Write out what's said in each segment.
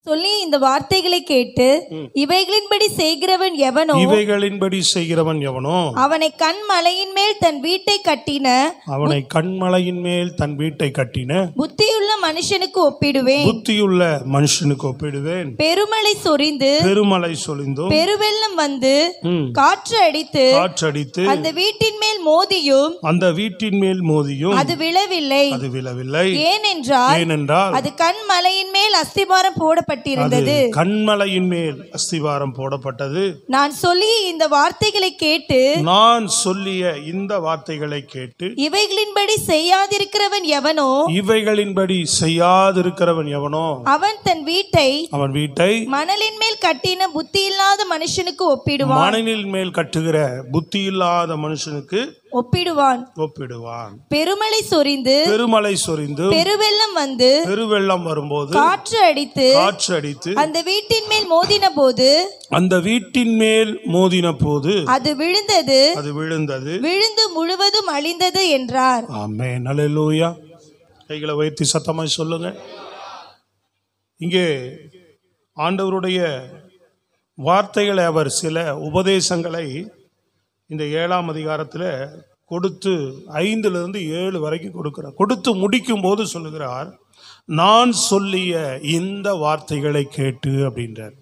சொல்லி இந்த வார்த்தைகளை கேட்டு இவைகளின்படி செய்கிறவன் எவனோ அவனை கண்மலையின் மேல் தன் வீட்டை கட்டின புத்தியுள்ள மனுஷனுக்கு ஒப்பிடுவேன். பெருமழை சொரிந்து பெருவெள்ளம் வந்து காற்று அடித்து அந்த வீட்டின் மேல் மோதியும் அது விழவில்லை. ஏனென்றால் அது கண்மலையின் மேல் அஸ்திபாரம் போடப்பட்டது. நான் சொல்லிய இந்த வார்த்தைகளை கேட்டு இவைகளின்படி செய்யாதிருக்கிறவன் எவனோ அவன் தன் வீட்டை மணலின் மேல் கட்டின புத்தி இல்லாத மனுஷனுக்கு ஒப்பிடுவான். பெருமழை சொரிந்து பெருவெள்ளம் வந்து காற்று அடித்து அந்த வீட்டின் மேல் மோதின போது அது விழுந்தது விழுந்து முழுவதும் அழிந்தது என்றார். ஆமென். அல்லேலூயா. கைகளை உயர்த்தி சத்தமாய் சொல்லுங்க. இங்கே ஆண்டவருடைய வார்த்தைகளை அவர் சில உபதேசங்களை இந்த 7ஆம் அதிகாரத்தில் கொடுத்து 5 to 7 வரைக்கும் கொடுக்கிறார். கொடுத்து முடிக்கும் போது சொல்லுகிறார், நான் சொல்லிய இந்த வார்த்தைகளை கேட்டு அப்படின்றார்.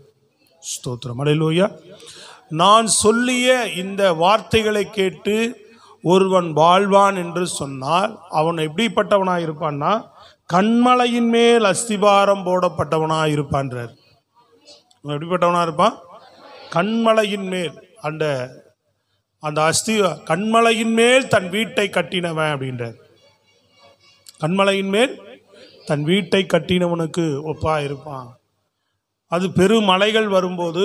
ஸ்தோத்திரம். அல்லேலூயா. நான் சொல்லிய இந்த வார்த்தைகளை கேட்டு ஒருவன் வாழ்வான் என்று சொன்னால் அவன் எப்படிப்பட்டவனாக இருப்பான்னா கண்மலையின் மேல் அஸ்திபாரம் போடப்பட்டவனாக இருப்பான்றார். எப்படிப்பட்டவனாக இருப்பான்? கண்மலையின் மேல் அந்த கண்மலையின் மேல் தன் வீட்டை கட்டினவன் அப்படின்றார். கண்மலையின் மேல் தன் வீட்டை கட்டினவனுக்கு ஒப்பா இருப்பான். அது பெருமலைகள் வரும்போது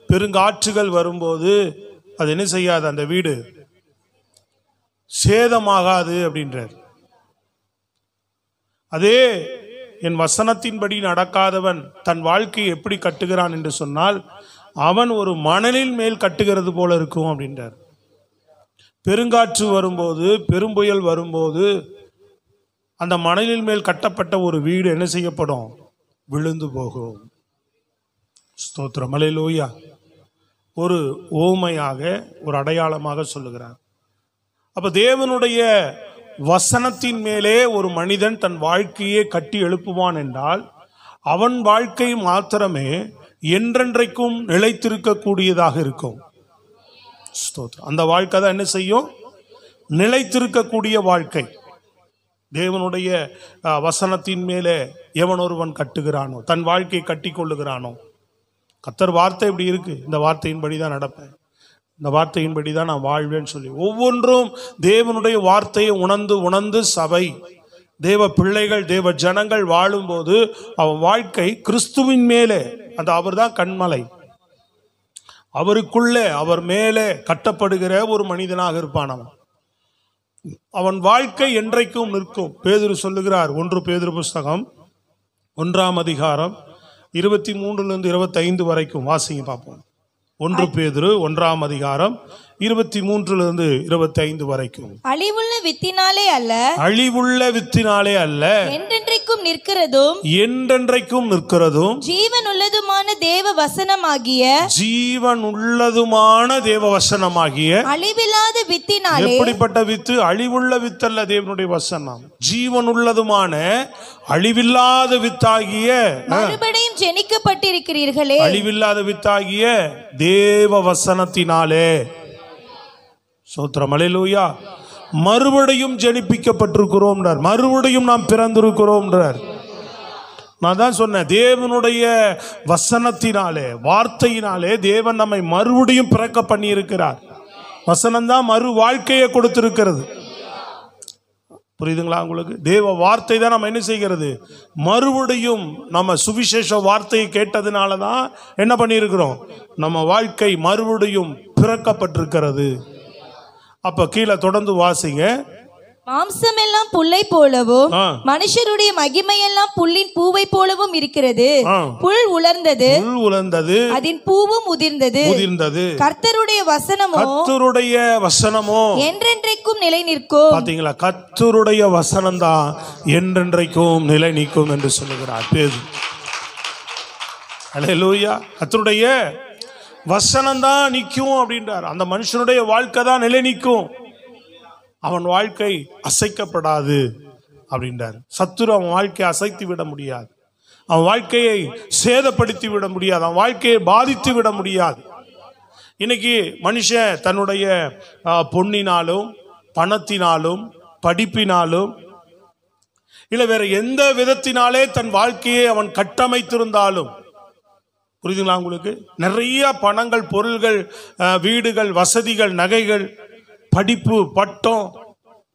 பெருங்காற்றுகள் வரும்போது அது என்ன செய்யாது, அந்த வீடு சேதமாகாது அப்படின்றார். அதே என் வசனத்தின்படி நடக்காதவன் தன் வாழ்க்கையை எப்படி கட்டுகிறான் என்று சொன்னால் அவன் ஒரு மணலின் மேல் கட்டுகிறது போல இருக்கும் அப்படின்றார். பெருங்காற்று வரும்போது பெரும்புயல் வரும்போது அந்த மணலின் மேல் கட்டப்பட்ட ஒரு வீடு என்ன செய்யப்படும்? விழுந்து போகும். ஸ்தோத்திரம். அல்லேலூயா. ஒரு ஓமையாக ஒரு அடையாளமாக சொல்லுகிறார். அப்ப தேவனுடைய வசனத்தின் மேலே ஒரு மனிதன் தன் வாழ்க்கையை கட்டி எழுப்புவான் என்றால் அவன் வாழ்க்கை மாத்திரமே என்றென்றைக்கும் நிலைத்திருக்கக்கூடியதாக இருக்கும். ஸ்தோத்திரம். அந்த வாழ்க்கை தான் என்ன செய்யும்? நிலைத்திருக்கக்கூடிய வாழ்க்கை. தேவனுடைய வசனத்தின் மேலே எவன் ஒருவன் கட்டுகிறானோ, தன் வாழ்க்கையை கட்டி கொள்ளுகிறானோ, கர்த்தர் வார்த்தை இப்படி இருக்கு, இந்த வார்த்தையின்படி தான் நடப்பேன், இந்த வார்த்தையின்படி தான் நான் வாழ்வேன்னு சொல்லி ஒவ்வொன்றும் தேவனுடைய வார்த்தையை உணர்ந்து சபை தேவ பிள்ளைகள் தேவ ஜனங்கள் வாழும்போது அவன் வாழ்க்கை கிறிஸ்துவின் மேலே, அந்த அவர் தான் கண்மலை, அவருக்குள்ளே அவர் மேலே கட்டப்படுகிற ஒரு மனிதனாக இருப்பான். அவன் வாழ்க்கை என்றைக்கும் நிற்கும். பேதுரு சொல்லுகிறார், 1 பேதுரு புஸ்தகம் 1ஆம் அதிகாரம் 23 to 25 வரைக்கும் வாசிங்க பார்ப்போம். 1 பேதுரு 1ஆம் அதிகாரம் 23 to 25 வரைக்கும். அழிவுள்ள வித்தினாலே அல்ல என்றென்றைக்கும் நிற்கிறதும் ஜீவன் உள்ளதுமான தேவ வசனமாகிய அழிவில்லாத வித்தினாலே. எப்படிப்பட்ட வித்து? அழிவுள்ள வித்தல்ல தேவனுடைய வசனம், ஜீவன் உள்ளதுமான அழிவில்லாத வித்தாகிய மறுபடியும் ஜெனிக்கப்பட்டிருக்கிறீர்களே, அழிவில்லாத வித்தாகிய தேவ வசனத்தினாலே. ஸ்தோத்திரம். அல்லேலூயா. மறுபடியும் ஜெனிப்பிக்கப்பட்டிருக்கிறோம், மறுபடியும் நாம் பிறந்திருக்கிறோம். நான் தான் சொன்னேன், தேவனுடைய வசனத்தினாலே வார்த்தையினாலே தேவன் நம்மை மறுபடியும் பிறக்க பண்ணி இருக்கிறார். வசனம்தான் மறு வாழ்க்கையை கொடுத்திருக்கிறது. புரியுதுங்களா உங்களுக்கு? தேவ வார்த்தை தான் நம்ம என்ன செய்கிறது? மறுபடியும் நம்ம சுவிசேஷ வார்த்தையை கேட்டதுனால தான் என்ன பண்ணியிருக்கிறோம்? நம்ம வாழ்க்கை மறுபடியும் பிறக்கப்பட்டிருக்கிறது. அப்ப கீழே தொடர்ந்து வாசிங்க. மாம்சம் எல்லாம் புல்லை போலவும் மனுஷருடைய மகிமை எல்லாம் புல்லின் பூவை போலவும் இருக்கிறது. புல் உலர்ந்தது, அதன் பூவும் உதிர்ந்தது. கர்த்தருடைய வசனமோ என்றென்றைக்கும் நிலை நிற்கும். பாத்தீங்களா? கர்த்தருடைய வசனம் தான் என்றென்றைக்கும் நிலை நிற்கும் என்று சொல்லுகிறார் பேதுரு. அல்லேலூயா. கர்த்தருடைய வசனம் தான் நிற்கும் அப்படின்றார். அந்த மனுஷனுடைய வாழ்க்கை தான் நிலை நிற்கும், அவன் வாழ்க்கை அசைக்கப்படாது அப்படின்றார். சத்துரு அவன் வாழ்க்கையை அசைத்து விட முடியாது, அவன் வாழ்க்கையை சேதப்படுத்தி விட முடியாது, அவன் வாழ்க்கையை பாதித்து விட முடியாது. இன்னைக்கு மனுஷன் தன்னுடைய பொன்னினாலும் பணத்தினாலும் படிப்பினாலும் இல்லை வேற எந்த விதத்தினாலே தன் வாழ்க்கையை அவன் கட்டமைத்திருந்தாலும், புரியுதுங்களா உங்களுக்கு? நிறைய பணங்கள், பொருள்கள், வீடுகள், வசதிகள், நகைகள், படிப்பு, பட்டம்,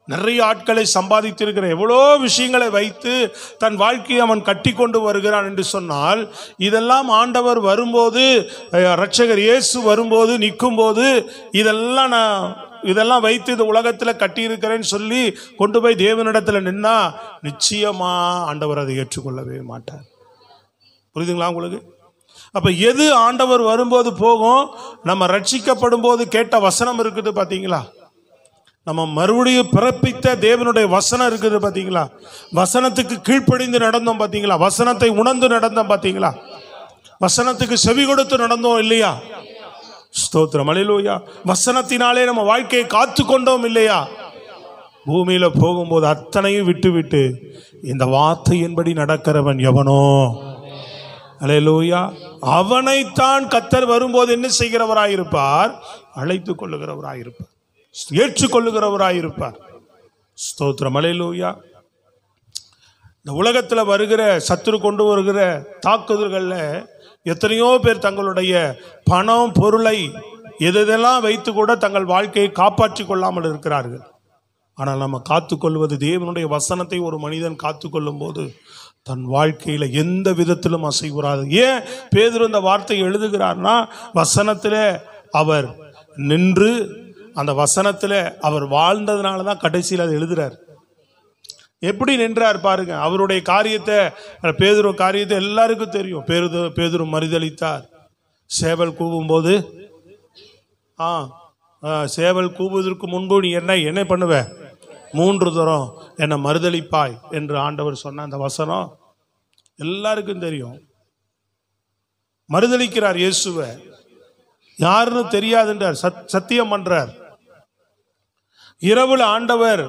நிறைய ஆட்களை சம்பாதித்திருக்கிற எவ்வளோ விஷயங்களை வைத்து தன் வாழ்க்கையை அவன் கட்டி கொண்டு வருகிறான் என்று சொன்னால், இதெல்லாம் ஆண்டவர் வரும்போது, இரட்சகர் இயேசு வரும்போது நிற்கும் போது, இதெல்லாம் வைத்து இந்த உலகத்தில் கட்டியிருக்கிறேன்னு சொல்லி கொண்டு போய் தேவனிடத்தில் நின்னா நிச்சயமா ஆண்டவர் அதை ஏற்றுக்கொள்ளவே மாட்டார். புரியுதுங்களா உங்களுக்கு? அப்ப எது ஆண்டவர் வரும்போது போகும்? நம்ம ரட்சிக்கப்படும் போது கேட்ட வசனம் இருக்குது பாத்தீங்களா? நம்ம மறுபடியும் பிறப்பித்த தேவனுடைய வசனம் இருக்குது பாத்தீங்களா? வசனத்துக்கு கீழ்ப்படிந்து நடந்தோம் பாத்தீங்களா? வசனத்தை உணர்ந்து நடந்தோம் பாத்தீங்களா? வசனத்துக்கு செவி கொடுத்து நடந்தோம் இல்லையா? ஸ்தோத்திரம், அல்லேலூயா. வசனத்தினாலே நம்ம வாழ்க்கையை காத்து கொண்டோம் இல்லையா? பூமியில போகும்போது அத்தனையும் விட்டு இந்த வார்த்தையின்படி நடக்கிறவன் எவனோ, அல்லேலூயா, அவனைத்தான் கர்த்தர் வரும்போது என்ன செய்கிறவராயிருப்பார்? அழைத்து கொள்ளுகிறவராயிருப்பார், ஏற்றுக்கொள்ளுகிறவராயிருப்பார். ஸ்தோத்திரம், அல்லேலூயா. இந்த உலகத்தில் வருகிற சத்துரு கொண்டு வருகிற தாக்குதல்கள்ல எத்தனையோ பேர் தங்களுடைய பணம், பொருளை, எதெல்லாம் வைத்து கூட தங்கள் வாழ்க்கையை காப்பாற்றி கொள்ளாமல் இருக்கிறார்கள். ஆனால் நம்ம காத்துக்கொள்வது தேவனுடைய வசனத்தை ஒரு மனிதன் காத்துக்கொள்ளும் போது தன் வாழ்க்கையில எந்த விதத்திலும் அசைவுறாது. ஏன் பேதுரு இந்த வார்த்தையை எழுதுகிறார்னா, வசனத்தில் அவர் நின்று அந்த வசனத்தில் அவர் வாழ்ந்ததுனால தான் கடைசியில் அதை எழுதுறார். எப்படி நின்றார் பாருங்க. அவருடைய காரியத்தை, பேதுரு காரியத்தை எல்லாருக்கும் தெரியும். பேதுரு மறுதலித்தார். சேவல் கூவும்போது, சேவல் கூவுவதற்கு முன்பு நீ என்ன பண்ணுவ? 3 தரம் என்னை மறுதலிப்பாய் என்று ஆண்டவர் சொன்ன அந்த வசனம் எல்லாருக்கும் தெரியும். மறுதலிக்கிறார் இயேசுவை, யாருன்னு தெரியாதுன்றார், சத்தியம் பண்றார். இரவுல ஆண்டவர்,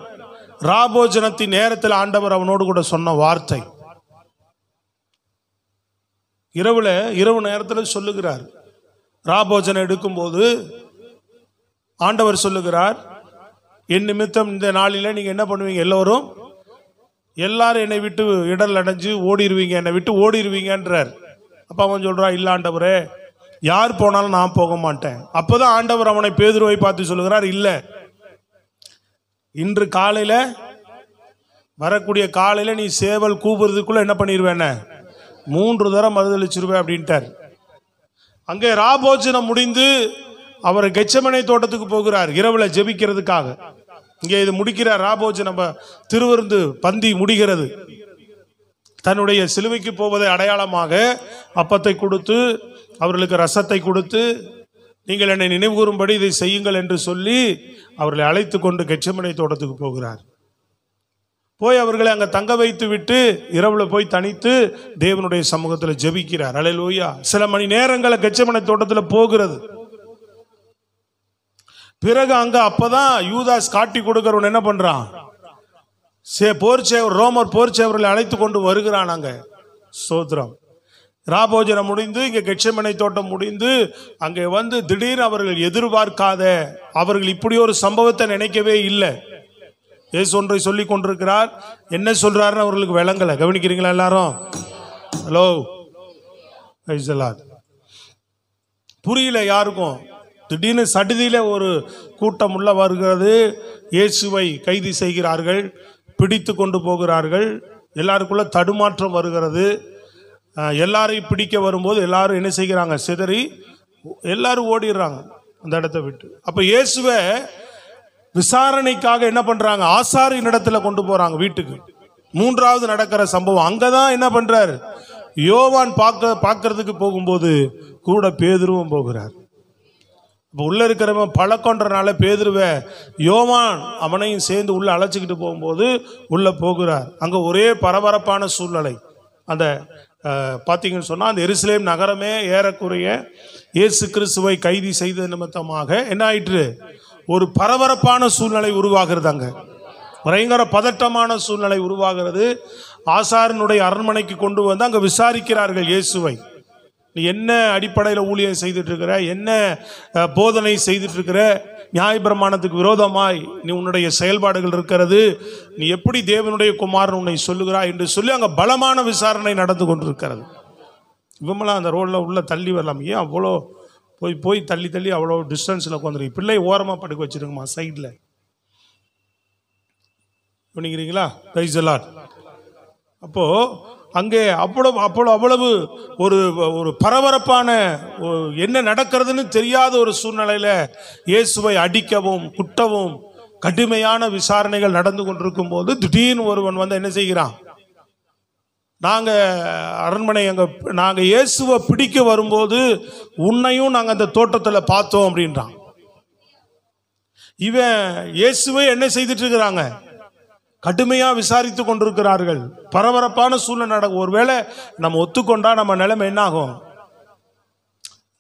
ராபோஜனத்தின் நேரத்தில் ஆண்டவர் அவனோடு கூட சொன்ன வார்த்தை, இரவு நேரத்தில் சொல்லுகிறார். ராபோஜனம் எடுக்கும்போது ஆண்டவர் சொல்லுகிறார், என் நிமித்தம் இந்த நாளில நீங்க என்ன பண்ணுவீங்க? எல்லாரும் என்னை விட்டு இடல் அடைஞ்சு ஓடிடுவீங்க, என்னை விட்டு ஓடிடுவீங்கன்றார். அப்ப அவன் சொல்றான், இல்ல ஆண்டவரே, யார் போனாலும் நான் போக மாட்டேன். அப்பதான் ஆண்டவர் அவனை, பேதுருவை பார்த்து சொல்லுகிறார், இல்ல, இன்று காலையில வரக்கூடிய காலையில நீ சேவல் கூவுறதுக்குள்ள என்ன பண்ணிடுவேன்? 3 தரம் மறுதளிச்சிருவேன் அப்படின்ட்டார். அங்கே ராபோஜனம் முடிந்து அவர் கெச்சமனை தோட்டத்துக்கு போகிறார் இரவுல ஜெபிக்கிறதுக்காக. இங்கே இது முடிக்கிறார் ராபோஜனம், திருவிருந்து பந்தி முடிகிறது. தன்னுடைய சிலுவைக்கு போவதை அடையாளமாக அப்பத்தை கொடுத்து, அவர்களுக்கு ரசத்தை கொடுத்து, நீங்கள் என்னை நினைவு கூறும்படி இதை செய்யுங்கள் என்று சொல்லி அவர்களை அழைத்து கொண்டு கெச்சமனை தோட்டத்துக்கு போகிறார். போய் அவர்களை அங்க தங்க வைத்து விட்டு இரவுல போய் தனித்து தேவனுடைய சமூகத்தில் ஜெபிக்கிறார். அல்லேலூயா. சில மணி நேரங்களை கெச்சமனை தோட்டத்தில் போகிறது. பிறகு அங்க அப்பதான் யூதாஸ் காட்டி கொடுக்கிறவன் என்ன பண்றான்? ரோமர் போர்ச்சேவர்களை அழைத்து கொண்டு வருகிறான். அங்க ஸ்தோத்திரம். ராபோஜனம் முடிந்து, இங்க கெச்சமனை தோட்டம் முடிந்து, அங்கே வந்து திடீர்னு அவர்கள் எதிர்பார்க்காத, அவர்கள் இப்படி ஒரு சம்பவத்தை நினைக்கவே இல்லை. இயேசு ஒன்றை சொல்லி கொண்டிருக்கிறார். என்ன சொல்றாருன்னு அவர்களுக்கு விளங்கல. கவனிக்கிறீங்களா எல்லாரும்? ஹலோ, புரியல யாருக்கும். திடீர்னு சடுதியில ஒரு கூட்டம் உள்ள வருகிறது. இயேசுவை கைது செய்கிறார்கள், பிடித்து கொண்டு போகிறார்கள். எல்லாருக்குள்ள தடுமாற்றம் வருகிறது. எல்லாரையும் பிடிக்க வரும்போது எல்லாரும் என்ன செய்கிறாங்க? சிதறி எல்லாரும் ஓடிடுறாங்க அந்த இடத்தை விட்டு. அப்ப இயேசுவை விசாரணைக்காக என்ன பண்றாங்க? ஆசாரியின் இடத்துல கொண்டு போறாங்க வீட்டுக்கு. 3வது நடக்கிற சம்பவம். அங்கதான் என்ன பண்றாரு? யோவான் பார்க்கறதுக்கு போகும்போது கூட பேதுருவும் போகிறார். இப்போ உள்ள இருக்கிறவன் பழக்கன்றனால பேதுருவை யோவான் அவனையும் சேர்ந்து உள்ள அழைச்சிக்கிட்டு போகும்போது உள்ள போகிறார். அங்க ஒரே பரபரப்பான சூழ்நிலை. அந்த பார்த்தீங்கன்னு சொன்னால் அந்த எருசலேம் நகரமே ஏறக்குறைய இயேசு கிறிஸ்துவை கைது செய்த நிமித்தமாக என்ன ஆயிற்று, ஒரு பரபரப்பான சூழ்நிலை உருவாகிறது. அங்கே பயங்கர பதட்டமான சூழ்நிலை உருவாகிறது. ஆசாரனுடைய அரண்மனைக்கு கொண்டு வந்து அங்கே விசாரிக்கிறார்கள் இயேசுவை. நீ என்ன அடிப்படையில் ஊழியம் செய்துட்டு இருக்கிற, என்ன போதனை செய்துட்டு இருக்கிற, நியாயப்பிரமாணத்துக்கு விரோதமாய் நீ உன்னுடைய செயல்பாடுகள் இருக்கிறது, நீ எப்படி தேவனுடைய குமாரன் உன்னை சொல்லுகிறாய் என்று சொல்லி அங்கே பலமான விசாரணை நடந்து கொண்டிருக்கிறது. இவங்களாம் அந்த ரோடில் உள்ள தள்ளி வரலாம், ஏன் அவ்வளோ போய் தள்ளி தள்ளி அவ்வளோ டிஸ்டன்ஸில் உட்காந்துருக்கு, பிள்ளை ஓரமாக படுக்க வச்சுருங்கம்மா சைடில் பண்ணிக்கிறீங்களா, பிரைஸ் தி லார்ட். அப்போது அங்கே அவ்வளவு ஒரு ஒரு பரபரப்பான என்ன நடக்கிறதுன்னு தெரியாத ஒரு சூழ்நிலையில் இயேசுவை அடிக்கவும் குட்டவும் கடுமையான விசாரணைகள் நடந்து கொண்டிருக்கும் போது திடீர்னு ஒருவன் வந்து என்ன செய்கிறான், நாங்கள் அரண்மனை நாங்கள் இயேசுவை பிடிக்க வரும்போது உன்னையும் நாங்கள் அந்த தோட்டத்தில் பார்த்தோம் அப்படின்றான். இவன் இயேசுவை என்ன செய்துட்டு இருக்கிறாங்க, கடுமையாக விசாரித்து கொண்டிருக்கிறார்கள். பரபரப்பான சூழ்நிலை நடக்கும். ஒருவேளை நம்ம ஒத்துக்கொண்டா நம்ம நிலைமை என்ன ஆகும்,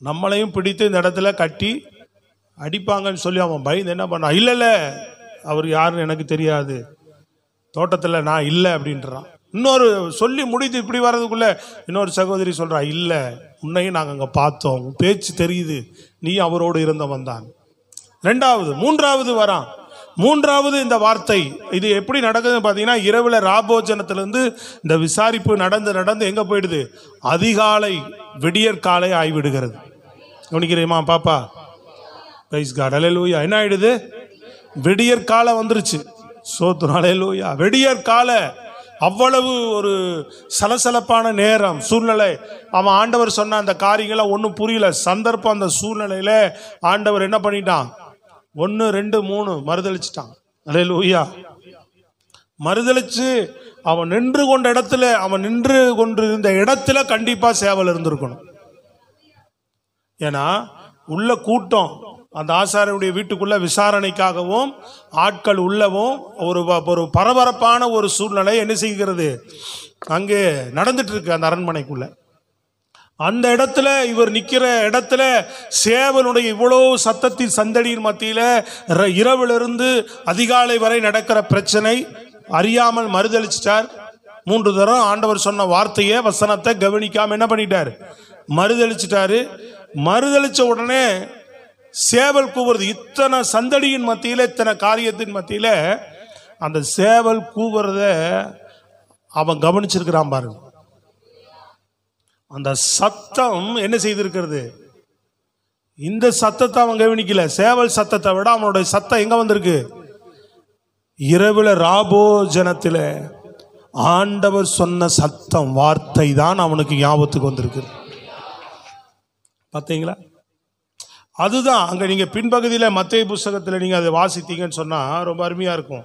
நம்மளையும் பிடித்து இந்த இடத்துல கட்டி அடிப்பாங்கன்னு சொல்லி அவன் பயந்து என்ன பண்ணான், இல்லை அவர் யாருன்னு எனக்கு தெரியாது, தோட்டத்தில் நான் இல்லை அப்படின்றான். இன்னொரு சொல்லி முடித்து இப்படி வர்றதுக்குள்ள இன்னொரு சகோதரி சொல்றா, இல்லை உன்னையும் நாங்கள் அங்கே பார்த்தோம், பேச்சு தெரியுது, நீ அவரோடு இருந்தவன் தான். மூன்றாவது வரான். மூன்றாவது இந்த வார்த்தை இது எப்படி நடக்குதுன்னு பார்த்தீங்கன்னா, இரவில் ராபோஜனத்திலிருந்து இந்த விசாரிப்பு நடந்து எங்கே போயிடுது, அதிகாலை விடியற்காலை ஆகிவிடுகிறது. கவனிக்கிறேம்மா பாப்பா, பிரைஸ் காட், அல்லேலூயா. என்ன ஆயிடுது, விடியற்காலை வந்துருச்சு. சோத்ரம், அல்லேலூயா. விடியற்கால அவ்வளவு ஒரு சலசலப்பான நேரம் சூழ்நிலை. அவன் ஆண்டவர் சொன்ன அந்த காரியங்களாம் ஒன்றும் புரியல. சந்தர்ப்பம் அந்த சூழ்நிலையில் ஆண்டவர் என்ன பண்ணிட்டான், 1 2 3 மறுதளிச்சிட்டான். அல்லேலூயா. மறுதளிச்சு அவன் நின்று கொண்டிருந்த இடத்துல கண்டிப்பா சேவல் இருந்திருக்கணும். ஏன்னா உள்ள கூட்டம் அந்த ஆசாரியனுடைய வீட்டுக்குள்ள விசாரணைக்காகவும் ஆட்கள் உள்ளவும் ஒரு பரபரப்பான ஒரு சூழ்நிலை என்ன செய்கிறது அங்கே நடந்துட்டு இருக்கு அந்த அரண்மனைக்குள்ள. அந்த இடத்துல இவர் நிற்கிற இடத்துல சேவனுடைய இவ்வளோ சத்தத்தின் சந்தடியின் மத்தியில் இரவிலிருந்து அதிகாலை வரை நடக்கிற பிரச்சனை அறியாமல் மறுதளிச்சிட்டார். 3 தரம் ஆண்டவர் சொன்ன வார்த்தையை வசனத்தை கவனிக்காம என்ன பண்ணிட்டார், மறுதளிச்சிட்டாரு. மறுதளிச்ச உடனே சேவல் கூவுறது, இத்தனை சந்தடியின் மத்தியில் இத்தனை காரியத்தின் மத்தியில் அந்த சேவல் கூவுறத அவன் கவனிச்சிருக்கிறான் பாருங்க. அந்த சத்தம் என்ன செய்திருக்கிறது, இந்த சத்தத்தை அவன் கவனிக்கல. சேவல் சத்தத்தை விட அவனுடைய சத்தம் எங்க வந்திருக்கு, இரவுல ராபோஜனத்தில் ஆண்டவர் சொன்ன சத்தம் வார்த்தை தான் அவனுக்கு ஞாபகத்துக்கு வந்திருக்கு. பார்த்தீங்களா, அதுதான் அங்கே நீங்கள் பின்பகுதியில் மத்தேயு புஸ்தகத்தில் நீங்கள் அதை வாசித்தீங்கன்னு சொன்னால் ரொம்ப அருமையாக இருக்கும்.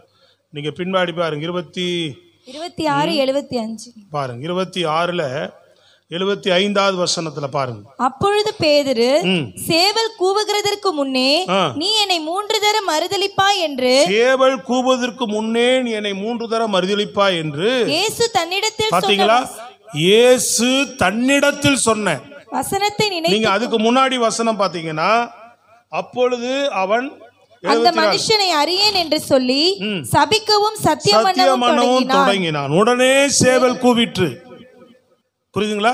நீங்கள் பின்பாடி பாருங்க, 26:75 பாருங்க, 26ல் 75வது வசனத்துல பாருங்க. அப்பொழுது பேதுரு, சேவல் கூவுகிறதற்கு முன்னே நீ என்னை 3 தரம் மறுதலிப்பாய் என்று, சேவல் கூவுவதற்கு முன்னே நீ என்னை 3 தரம் மறுதலிப்பாய் என்று இயேசு தன்னிடத்தில், பாத்தீங்களா, இயேசு தன்னிடத்தில் சொன்ன வசனத்தை நீங்க அதுக்கு முன்னாடி வசனம் பாத்தீங்கன்னா, அப்பொழுது அவன் அந்த மனுஷனை அறியேன் என்று சொல்லி சபிக்கவும் சத்தியம் பண்ணவும் தொடங்கினான். உடனே சேவல் கூவிற்று. புரியுதுங்களா,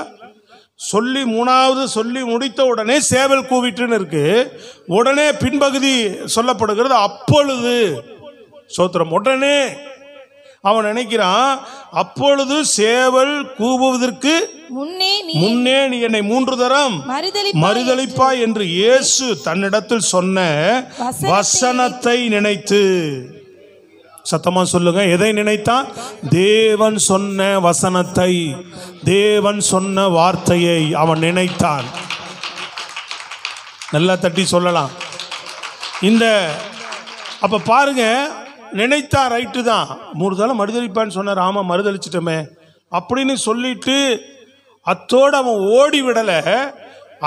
சொல்லி 3வது சொல்லி முடித்த உடனே சேவல் கூவிட்டுன்னு இருக்கு. உடனே பின்பகுதி சொல்லப்படுகிறது அப்பொழுது. சோத்திரம். உடனே அவன் நினைக்கிறான், அப்பொழுது சேவல் கூவுவதற்கு முன்னே நீ என்னை 3 தரம் மறுதலிப்பாய் என்று இயேசு தன்னிடத்தில் சொன்ன வசனத்தை நினைத்து, சத்தமா சொல்லுங்க, எதை நினைத்தான், தேவன் சொன்ன வசனத்தை, தேவன் சொன்ன வார்த்தையை அவன் நினைத்தான். நல்லா தட்டி சொல்லலாம். இந்த அப்ப பாருங்க, நினைத்தா ரைட்டு தான், 3 தரம் மறுதளிப்பான்னு சொன்னார். ஆமா மறுதளிச்சிட்டோமே அப்படின்னு சொல்லிட்டு அத்தோடு அவன் ஓடி விடலை,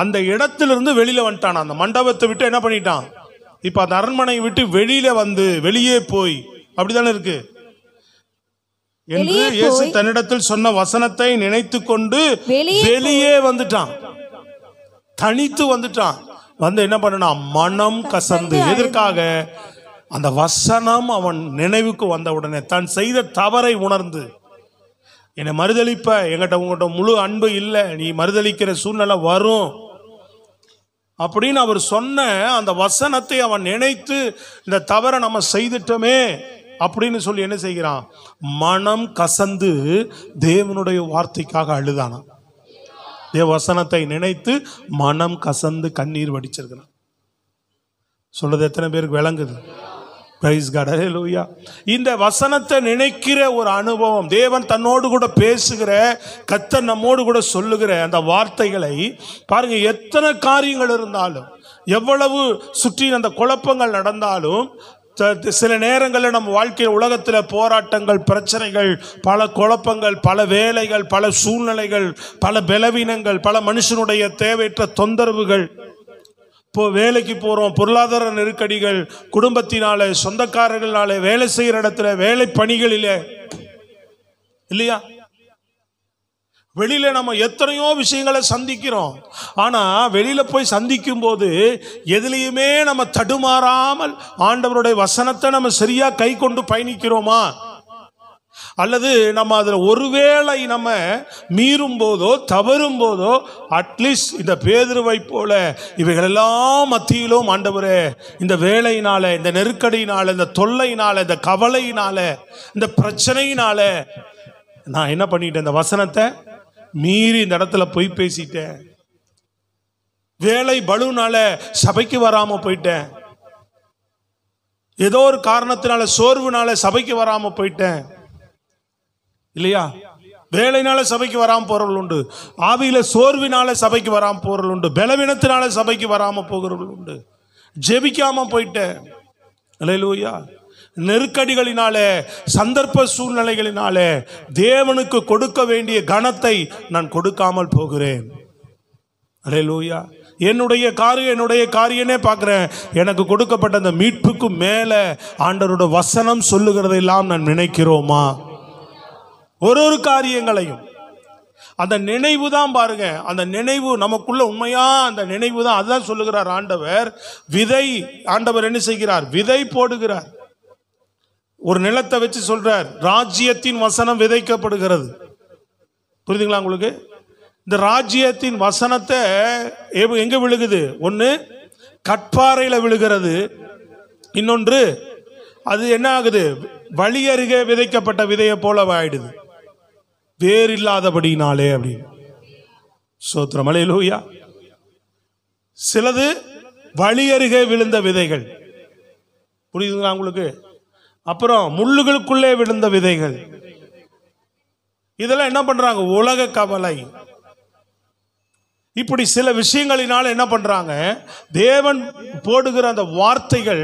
அந்த இடத்திலிருந்து வெளியில வந்துட்டான். அந்த மண்டபத்தை விட்டு என்ன பண்ணிட்டான், இப்ப அந்த அரண்மனையை விட்டு வெளியில வந்து வெளியே போய், அப்படித்தானே இருக்கு, என்று இயேசு தன்னிடத்தில் சொன்ன வசனத்தை நினைத்து கொண்டு வெளியே வந்துட்டான். தனித்து வந்துட்டான். வந்து என்ன பண்ணா, மனம் கசந்து. எதற்காக? அந்த வசனம் அவன் நினைவுக்கு வந்த உடனே தான் செய்த தவறை உணர்ந்து, என்னை மறுதளிப்ப, உங்கள்கிட்ட முழு அன்பு இல்லை, நீ மறுதளிக்கிற சூழ்நிலை வரும் அப்படின்னு அவர் சொன்ன அந்த வசனத்தை அவன் நினைத்து, இந்த தவறை நம்ம செய்துட்டோமே அப்படின்னு சொல்லி என்ன செய்கிறான், மனம் கசந்து தேவனுடைய வார்த்தைக்காக அழுதானா. தேவ வசனத்தை நினைத்து மனம் கசந்து கண்ணீர் வடிச்சிருக்கிறான். சொல்றது எத்தனை பேருக்கு விளங்குது? பிரைஸ் காட், ஹல்லேலூயா. இந்த வசனத்தை நினைக்கிற ஒரு அனுபவம், தேவன் தன்னோடு கூட பேசுகிற, கர்த்தர் நம்மோடு கூட சொல்லுகிற அந்த வார்த்தைகளை பாருங்க. எத்தனை காரியங்கள் இருந்தாலும், எவ்வளவு சுற்றி அந்த குழப்பங்கள் நடந்தாலும், சில நேரங்களில் நம்ம வாழ்க்கையில் உலகத்தில் போராட்டங்கள், பிரச்சனைகள், பல குழப்பங்கள், பல வேலைகள், பல சூழ்நிலைகள், பல பலவீனங்கள், பல மனுஷனுடைய தேவையற்ற தொந்தரவுகள், இப்போ வேலைக்கு போகிறோம், பொருளாதார நெருக்கடிகள், குடும்பத்தினால, சொந்தக்காரர்களால, வேலை செய்கிற இடத்துல, வேலை பணிகளில் இல்லையா, வெளியில நம்ம எத்தனையோ விஷயங்களை சந்திக்கிறோம். ஆனா வெளியில போய் சந்திக்கும் போது எதுலையுமே நம்ம தடுமாறாமல் ஆண்டவருடைய வசனத்தை நம்ம சரியா கை கொண்டு பயணிக்கிறோமா? அல்லது நம்ம அதில் ஒருவேளை நம்ம மீறும் போதோ தவறும் போதோ, அட்லீஸ்ட் இந்த பேதுருவை போல இவைகளெல்லாம் மத்தியிலும் ஆண்டவரே, இந்த வேலையினால, இந்த நெருக்கடியினால, இந்த தொல்லையினால, இந்த கவலையினால, இந்த பிரச்சனையினால நான் என்ன பண்ணிட்டேன், இந்த வசனத்தை மீறி இந்த இடத்துல போய் பேசிட்டேன். வேலை பலுனால சபைக்கு வராம போயிட்டேன். ஏதோ ஒரு காரணத்தினால, சோர்வுனால சபைக்கு வராம போயிட்டேன் இல்லையா? வேலைனால சபைக்கு வராம போறவர்கள் உண்டு, ஆவியில சோர்வினால சபைக்கு வராம போறவர்கள் உண்டு, பலவீனத்தினால சபைக்கு வராம போகிறவர்கள் உண்டு. ஜெபிக்காம போயிட்டேன். அல்லேலூயா. நெருக்கடிகளினாலே, சந்தர்ப்ப சூழ்நிலைகளினாலே தேவனுக்கு கொடுக்க வேண்டிய கனத்தை நான் கொடுக்காமல் போகிறேன். அல்லேலூயா. என்னுடைய காரியனே பார்க்கிறேன். எனக்கு கொடுக்கப்பட்ட அந்த மீட்புக்கு மேல ஆண்டவருடைய வசனம் சொல்லுகிறதெல்லாம் நான் நினைக்கிறோமா? ஒரு காரியங்களையும் அந்த நினைவு தான் பாருங்க. அந்த நினைவு நமக்குள்ள உண்மையா, அந்த நினைவு தான். அதுதான் சொல்லுகிறார் ஆண்டவர். விதை, ஆண்டவர் என்ன செய்கிறார்? விதை போடுகிறார். ஒரு நிலத்தை வச்சு சொல்றார், ராஜ்யத்தின் வசனம் விதைக்கப்படுகிறது. புரியுதுங்களா உங்களுக்கு? இந்த ராஜ்யத்தின் வசனத்தை எங்க விழுகுது? ஒன்று கற்பாறையில் விழுகிறது, இன்னொன்று அது என்ன ஆகுது, வழி அருகே விதைக்கப்பட்ட விதையை போல ஆயிடுது, வேறு இல்லாதபடினாலே அப்படின்னு. ஸ்தோத்திரம், அல்லேலூயா. சிலது வழி அருகே விழுந்த விதைகள், புரியுதுங்களா உங்களுக்கு? அப்புறம் முள்ளுகளுக்குள்ளே விழுந்த விதைகள். இதெல்லாம் என்ன பண்றாங்க? உலக கவலை, இப்படி சில விஷயங்களினால என்ன பண்றாங்க? தேவன் போடுகிற அந்த வார்த்தைகள்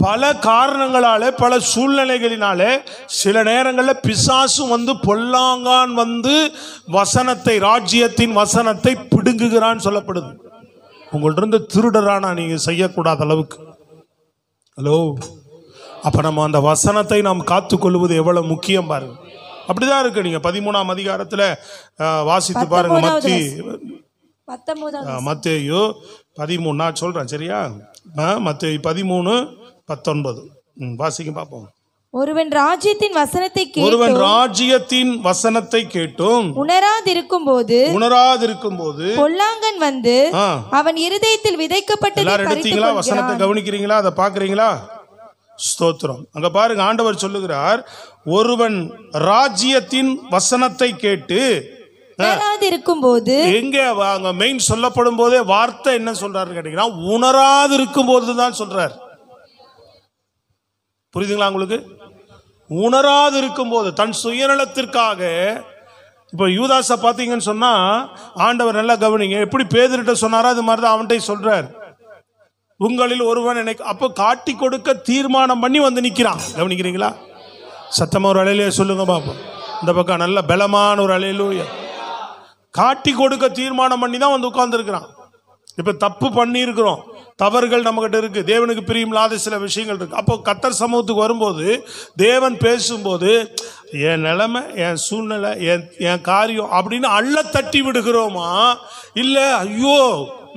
பல காரணங்களால, பல சூழ்நிலைகளினாலே, சில நேரங்களில் பிசாசும் வந்து, பொல்லாங்கான் வந்து வசனத்தை, ராஜ்யத்தின் வசனத்தை பிடுங்குகிறான்னு சொல்லப்படுது. உங்கள்ட்ட இருந்து திருடரானா நீங்க செய்யக்கூடாத அளவுக்கு. ஹலோ. அப்ப நம்ம அந்த வசனத்தை நாம் காத்துக்கொள்வது எவ்வளவு முக்கியம் பாருங்க. அப்படிதான் இருக்கு. நீங்க 13ஆம் அதிகாரத்துல வாசித்து பாருங்க. மத்தேயு 13, நான் சொல்றேன் சரியா? மத்தேயு 13:19 வாசிக்க பார்ப்போம். ஒருவன் ராஜ்யத்தின் வசனத்தை கேட்டும் உணராதிருக்கும் போது பொல்லாங்கன் வந்து அவன் இருதயத்தில் விதைக்கப்பட்டதை. எல்லாரும் எடுத்தீங்களா? வசனத்தை கவனிக்கிறீங்களா? அதை பாக்குறீங்களா? ஸ்தோத்திரம். அங்க பாருங்க, ஆண்டவர் சொல்லுகிறார், ஒருவன் ராஜ்யத்தின் வசனத்தை கேட்டு இருக்கும் போது. எங்க அங்க மெயின் சொல்லப்படும் போதே வார்த்தை என்ன சொல்றாரு கேட்டீங்கன்னா, உணராது இருக்கும் போதுதான் சொல்றார். புரியுதுங்களா உங்களுக்கு? உணராது இருக்கும் போது, தன் சுயநலத்திற்காக. இப்ப யூதாச பாத்தீங்கன்னு சொன்னா, ஆண்டவர் நல்லா கவனிங்க, எப்படி பேதுருட்ட சொன்னாரோ அது மாதிரிதான் அவன்கிட்ட சொல்றார். உங்களில் ஒருவன் எனக்கு அப்போ காட்டி கொடுக்க தீர்மானம் பண்ணி வந்து நிற்கிறான். கவனிக்கிறீங்களா? சத்தமா ஒரு அலையிலேயே சொல்லுங்க பாப்போம். இந்த பக்கம் நல்ல பலமான ஒரு அலையிலூயா. காட்டி கொடுக்க தீர்மானம் பண்ணி தான் வந்து உட்கார்ந்துருக்கிறான். இப்ப தப்பு பண்ணி இருக்கிறோம், தவறுகள் நம்மகிட்ட இருக்கு, தேவனுக்கு பிரியமில்லாத சில விஷயங்கள் இருக்கு. அப்போ கர்த்தர் சமூகத்துக்கு வரும்போது தேவன் பேசும்போது என் நிலைமை, என் சூழ்நிலை, என் காரியம் அப்படின்னு அள்ள தட்டி விடுகிறோமா, இல்ல ஐயோ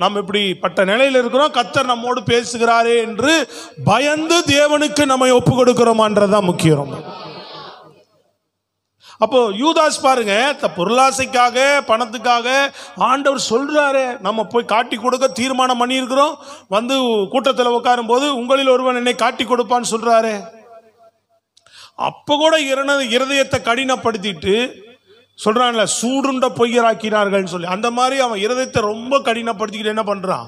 நம்ம இப்படி பட்ட நிலையில் இருக்கிறோம், கர்த்தர் நம்மோடு பேசுகிறாரே என்று பயந்து தேவனுக்கு நம்மை ஒப்பு கொடுக்கிறோமான்றதான் முக்கியம். அப்போ யூதாஸ் பாருங்க, பொருளாசைக்காக பணத்துக்காக ஆண்டவர் சொல்றாரு, நம்ம போய் காட்டி கொடுக்க தீர்மானம் பண்ணி இருக்கிறோம், வந்து கூட்டத்தில் உட்காரும் போது உங்களில் ஒருவன் என்னை காட்டி கொடுப்பான்னு சொல்றாரு. அப்ப கூட இருதயத்தை கடினப்படுத்திட்டு சொல்றான்ல, சூடுண்ட பொய்யராக்கினார்கள் சொல்லி, அந்த மாதிரி அவன் இருதயத்தை ரொம்ப கடினப்படுத்திக்கிட்டு என்ன பண்றான்,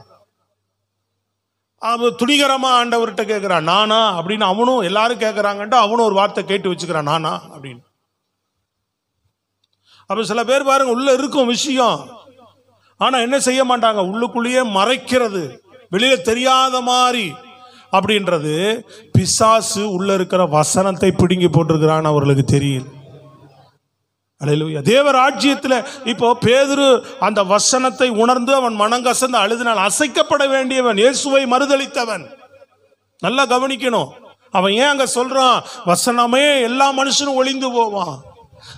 அவன் துணிகரமா ஆண்டவர்கிட்ட கேட்கிறான், நானா அப்படின்னு. அவனும் எல்லாரும் கேட்கறாங்கன்ட்டு அவனும் ஒரு வார்த்தை கேட்டு வச்சுக்கிறான், நானா அப்படின்னு. அப்ப சில பேர் பாருங்க, உள்ள இருக்கும் விஷயம், ஆனா என்ன செய்ய மாட்டாங்க, உள்ளுக்குள்ளேயே மறைக்கிறது, வெளியில தெரியாத மாதிரி அப்படின்றது. பிசாசு உள்ள இருக்கிற வசனத்தை பிடுங்கி போட்டிருக்கிறான், அவர்களுக்கு தெரியல. அல்லேலூயா. தேவ ராஜ்யத்தில் இப்போ பேதுரு அந்த வசனத்தை உணர்ந்து அவன் மனங்கசந்து அழுதினால், அசைக்கப்பட வேண்டியவன், இயேசுவை மறுதலித்தவன். நல்லா கவனிக்கணும். அவன் ஏன் அங்க சொல்றான், வசனமே எல்லா மனுஷனும் ஒளிந்து போவான்,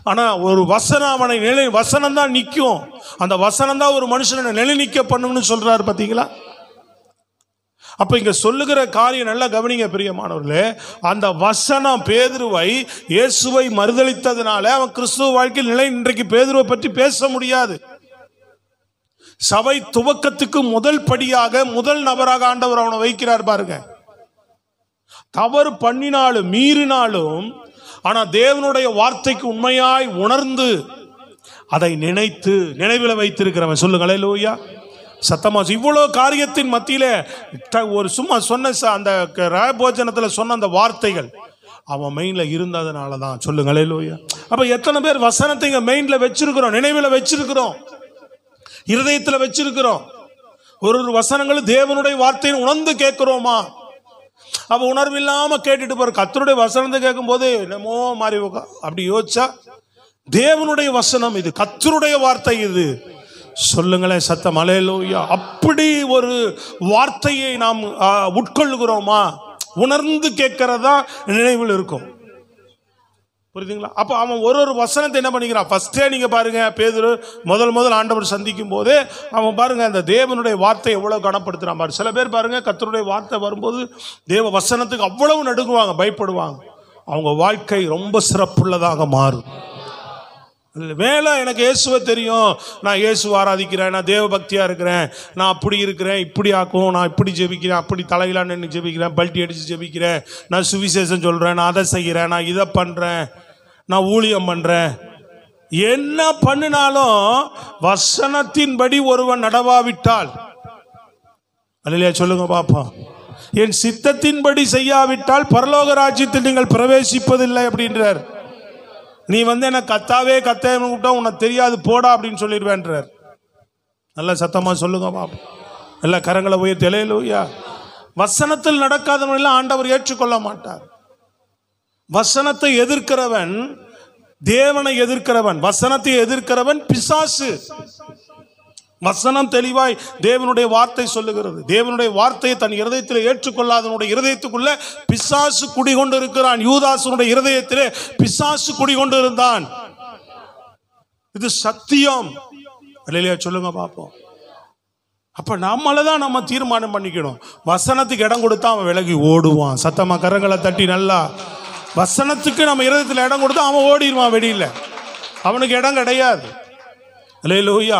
ஆனா ஒரு வசனம் அவனை வசனம் தான் நிற்கும், அந்த வசனம் தான் ஒரு மனுஷனை நிலை நிற்க பண்ணும்னு சொல்றாரு. பாத்தீங்களா? அப்ப இங்க சொல்லுகிற காரியம் நல்லா கவனிங்க பிரியமானவர்களே. அந்த வசனம் பேதுருவை, இயேசுவை மறுதலித்ததுனால அவன் கிறிஸ்துவ வாழ்க்கையில் நிலை. இன்றைக்கு பேதுருவை பற்றி பேச முடியாது. சபை துவக்கத்துக்கு முதல் படியாக முதல் நபராக ஆண்டவர் அவனை வைக்கிறார் பாருங்க. தவறு பண்ணினாலும் மீறினாலும், ஆனா தேவனுடைய வார்த்தைக்கு உண்மையாய் உணர்ந்து அதை நினைத்து நினைவில் வைத்திருக்கிறவன். சொல்லுங்க அல்லேலூயா. சத்தமா. இவ்வளவு காரியத்தின் மத்தியில ஒரு சும்மா சொன்ன அந்த ராபோஜனத்தில் சொன்ன அந்த வார்த்தைகள் அவன் மெயின்ல இருந்ததுனால தான். சொல்லுங்க அல்லேலூயா. அப்ப எத்தனை பேர் வசனத்தை இங்க மெயின்ல வச்சிருக்கிறோம், நினைவில் வச்சிருக்கிறோம், இருதயத்தில் வச்சிருக்கிறோம். ஒரு வசனங்களும் தேவனுடைய வார்த்தையை உணர்ந்து கேட்கிறோமா? அப்ப உணர்வு இல்லாம கேட்டுட்டு போற கர்த்தருடைய வசனத்தை கேட்கும் போது என்னமோ மாறி அப்படி யோசிச்சா, தேவனுடைய வசனம் இது, கர்த்தருடைய வார்த்தை இது. சொல்லுங்களேன் சத்தம் அல்லேலூயா. அப்படி ஒரு வார்த்தையை நாம் உட்கொள்ளுகிறோமா? உணர்ந்து கேட்கறதா நினைவில் இருக்கும். புரியுதுங்களா? அப்போ அவன் ஒரு வசனத்தை என்ன பண்ணிக்கிறான். ஃபர்ஸ்டே நீங்க பாருங்க, பேதுரு முதல் ஆண்டவர் சந்திக்கும் போது அவன் பாருங்க அந்த தேவனுடைய வார்த்தை எவ்வளவு கனப்படுத்துறான் பாரு. சில பேர் பாருங்க, கர்த்தருடைய வார்த்தை வரும்போது தேவ வசனத்துக்கு அவ்வளவு நடுங்குவாங்க, பயப்படுவாங்க. அவங்க வாழ்க்கை ரொம்ப சிறப்புள்ளதாக மாறும். வேலை எனக்கு இயேசுவை தெரியும், நான் இயேசு ஆராதிக்கிறேன், நான் தேவ பக்தியா இருக்கிறேன், நான் அப்படி இருக்கிறேன், இப்படி ஆக்கும், நான் இப்படி ஜெபிக்கிறேன், அப்படி தலையில நின்று ஜெபிக்கிறேன், பல்ட்டி அடிச்சு ஜெபிக்கிறேன், நான் சுவிசேஷம் சொல்றேன், நான் அதை செய்கிறேன், நான் இதை பண்றேன், நான் ஊழியம் பண்றேன். என்ன பண்ணினாலும் வசனத்தின்படி ஒருவன் நடவாவிட்டால், அல்லேலூயா சொல்லுங்க பாப்பா, என் சித்தத்தின்படி செய்யாவிட்டால் பரலோக ராஜ்யத்தில் நீங்கள் பிரவேசிப்பதில்லை அப்படின்றார். நீ என்ன கத்தாவே கத்தேன்னு கூப்பிட்டா உனக்கு தெரியாது போடா அப்படின்னு சொல்லிடுவேன்றார். நல்ல சத்தமா சொல்லுங்க பாப்பா. நல்ல கரங்களை உயர்த்தி அல்லேலூயா. வசனத்தில் நடக்காதவனெல்லாம் ஆண்டவர் ஏற்றுக்கொள்ள மாட்டார். வசனத்தை எதிர்க்கிறவன் தேவனை எதிர்க்கிறவன், வசனத்தை எதிர்க்கிறவன் பிசாசு. வசனம் தெளிவாய் தேவனுடைய வார்த்தை சொல்லுகிறது. தேவனுடைய வார்த்தையை தன் இருதயத்தில் ஏற்றுக்கொள்ளாதவனுடைய இருதயத்துக்குள்ள பிசாசு குடிகொண்டு இருக்கிறான். யூதாசனுடைய இருதயத்திலே பிசாசு குடிகொண்டு இருந்தான். இது சத்தியம். அல்லேலூயா சொல்லுங்க பாப்போம். அப்ப நம்மளதான் நம்ம தீர்மானம் பண்ணிக்கணும். வசனத்துக்கு இடம் கொடுத்தா அவன் விலகி ஓடுவான். சத்தமா கரங்களை தட்டி நல்லா. வசனத்துக்கு நம்ம இருதயத்தில் இடம் கொடுத்தா அவன் ஓடிடுவான் வெளியில. அவனுக்கு இடம் கிடையாது. அல்லேலூயா.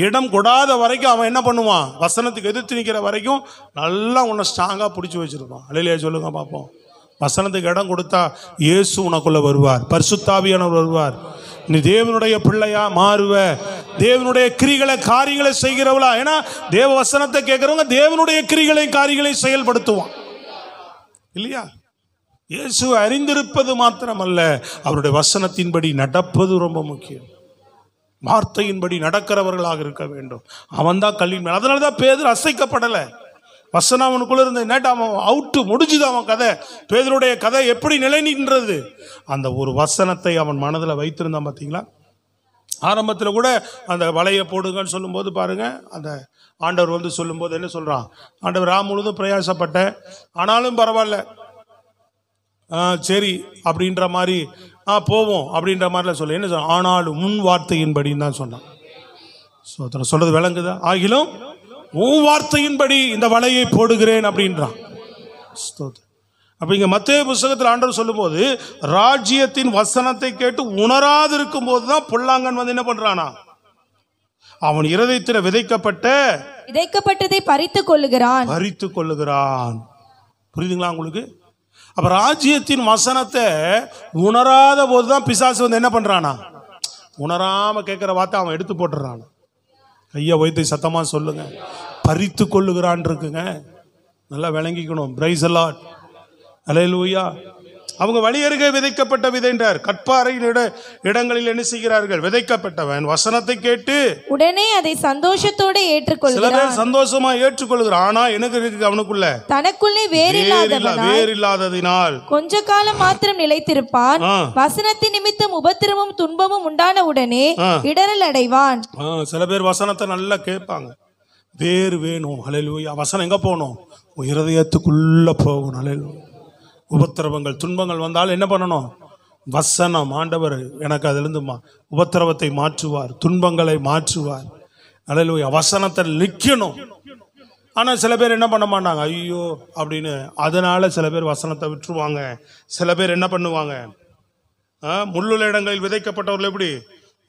இடம் கொடாத வரைக்கும் அவன் என்ன பண்ணுவான், வசனத்துக்கு எதிர்த்து நிற்கிற வரைக்கும் நல்லா உன்னை ஸ்ட்ராங்கா பிடிச்சி வச்சிருப்பான். அல்லேலூயா சொல்லுங்க பார்ப்போம். வசனத்துக்கு இடம் கொடுத்தா இயேசு உனக்குள்ள வருவார், பரிசுத்தாவியானவர் வருவார். நீ தேவனுடைய பிள்ளையா மாறுவ. தேவனுடைய கிரிகளை காரியங்களை செய்கிறவளா. ஏன்னா தேவ வசனத்தை கேட்கிறவங்க தேவனுடைய கிரிகளை காரியங்களை செயல்படுத்துவான் இல்லையா. இயேசு அறிந்திருப்பது மாத்திரமல்ல, அவருடைய வசனத்தின்படி நடப்பது ரொம்ப முக்கியம். வார்த்தையின்படி நடக்கிறவர்களாக இருக்க வேண்டும். அவன் தான் கல்லின் மேல். அதனாலதான் பேதுரு அசைக்கப்படலை. வசனம் அவனுக்குள்ள இருந்த நேட்டு அவன் அவுட்டு முடிஞ்சுது அவன் கதை. பேதுருடைய கதை எப்படி நிலை நின்றது, அந்த ஒரு வசனத்தை அவன் மனதில் வைத்திருந்தான். பார்த்தீங்களா? ஆரம்பத்தில் கூட அந்த வலையை போடுங்கன்னு சொல்லும்போது பாருங்க, அந்த ஆண்டவர் வந்து சொல்லும்போது என்ன சொல்றான், ஆண்டவர் முழுதும் பிரயாசப்பட்டேன், ஆனாலும் பரவாயில்ல, சரி அப்படின்ற மாதிரி போவோம் அப்படின்ற மாதிரிலாம் சொல்ல, என்ன சொல்ல, ஆனாலும் முன் வார்த்தையின்படின்னு தான் சொன்னான். சொல்றது விளங்குதா? ஆகிலும் உன் வார்த்தையின்படி இந்த வலையை போடுகிறேன் அப்படின்றான். அப்ப இங்க மத்தேயு புத்தகத்தில் ஆண்டவர் சொல்லும்போது, ராஜ்யத்தின் வசனத்தை கேட்டு உணராது இருக்கும் போதுதான் பொல்லாங்கன் வந்து என்ன பண்றானா, அவன் இருதயத்தில் விதைக்கப்பட்டதை பறித்துக் கொள்ளுகிறான். புரியுதுங்களா உங்களுக்கு? அப்ப ராஜ்யத்தின் வசனத்தை உணராத போதுதான் பிசாசு வந்து என்ன பண்றானா, உணராம கேட்கிற வார்த்தை அவன் எடுத்து போட்டுறான். கையை வைத்து சத்தமா சொல்லுங்க, பறித்து கொள்ளுகிறான் இருக்குங்க. நல்லா விளங்கிக்கணும். பிரைஸ் தி லார்ட், அல்லேலூயா. அவங்க வழியருகே விதைக்கப்பட்ட விதைன்றார். கற்பாறை இடங்களில் என்ன செய்கிறார்கள்? விதைக்கப்பட்டவன் வசனத்தை கேட்டு உடனே அதை சந்தோஷத்தோடு ஏற்றுக்கொள்கிறான். சில பேர் சந்தோஷமா ஏற்றுக்கொள்கிறான். ஆனா எனக்கு இருக்கு, அவனுக்குள்ள தனக்குள்ளே வேர் இல்லாததினால் கொஞ்ச காலம் மாத்திரம் நிலைத்திருப்பான். வசனத்தின் நிமித்தம் உபத்திரமும் துன்பமும் உண்டான உடனே இடரல் அடைவான். சில பேர் வசனத்தை நல்லா கேட்பாங்க, வேறு வேணும். அல்லேலூயா. வசனம் எங்க போகணும்? இருதயத்துக்குள்ள போகணும். அல்லேலூயா. உபத்திரவங்கள் துன்பங்கள் வந்தால் என்ன பண்ணணும்? வசனம், ஆண்டவர் எனக்கு அதிலிருந்து உபத்திரவத்தை மாற்றுவார், துன்பங்களை மாற்றுவார். அல்லேலூயா. வசனத்தை நிற்கணும். ஆனா சில பேர் என்ன பண்ண மாட்டாங்க, ஐயோ அப்படின்னு. அதனால சில பேர் வசனத்தை விட்டுருவாங்க. சில பேர் என்ன பண்ணுவாங்க, முள்ளுள்ள இடங்களில் விதைக்கப்பட்டவர்கள் எப்படி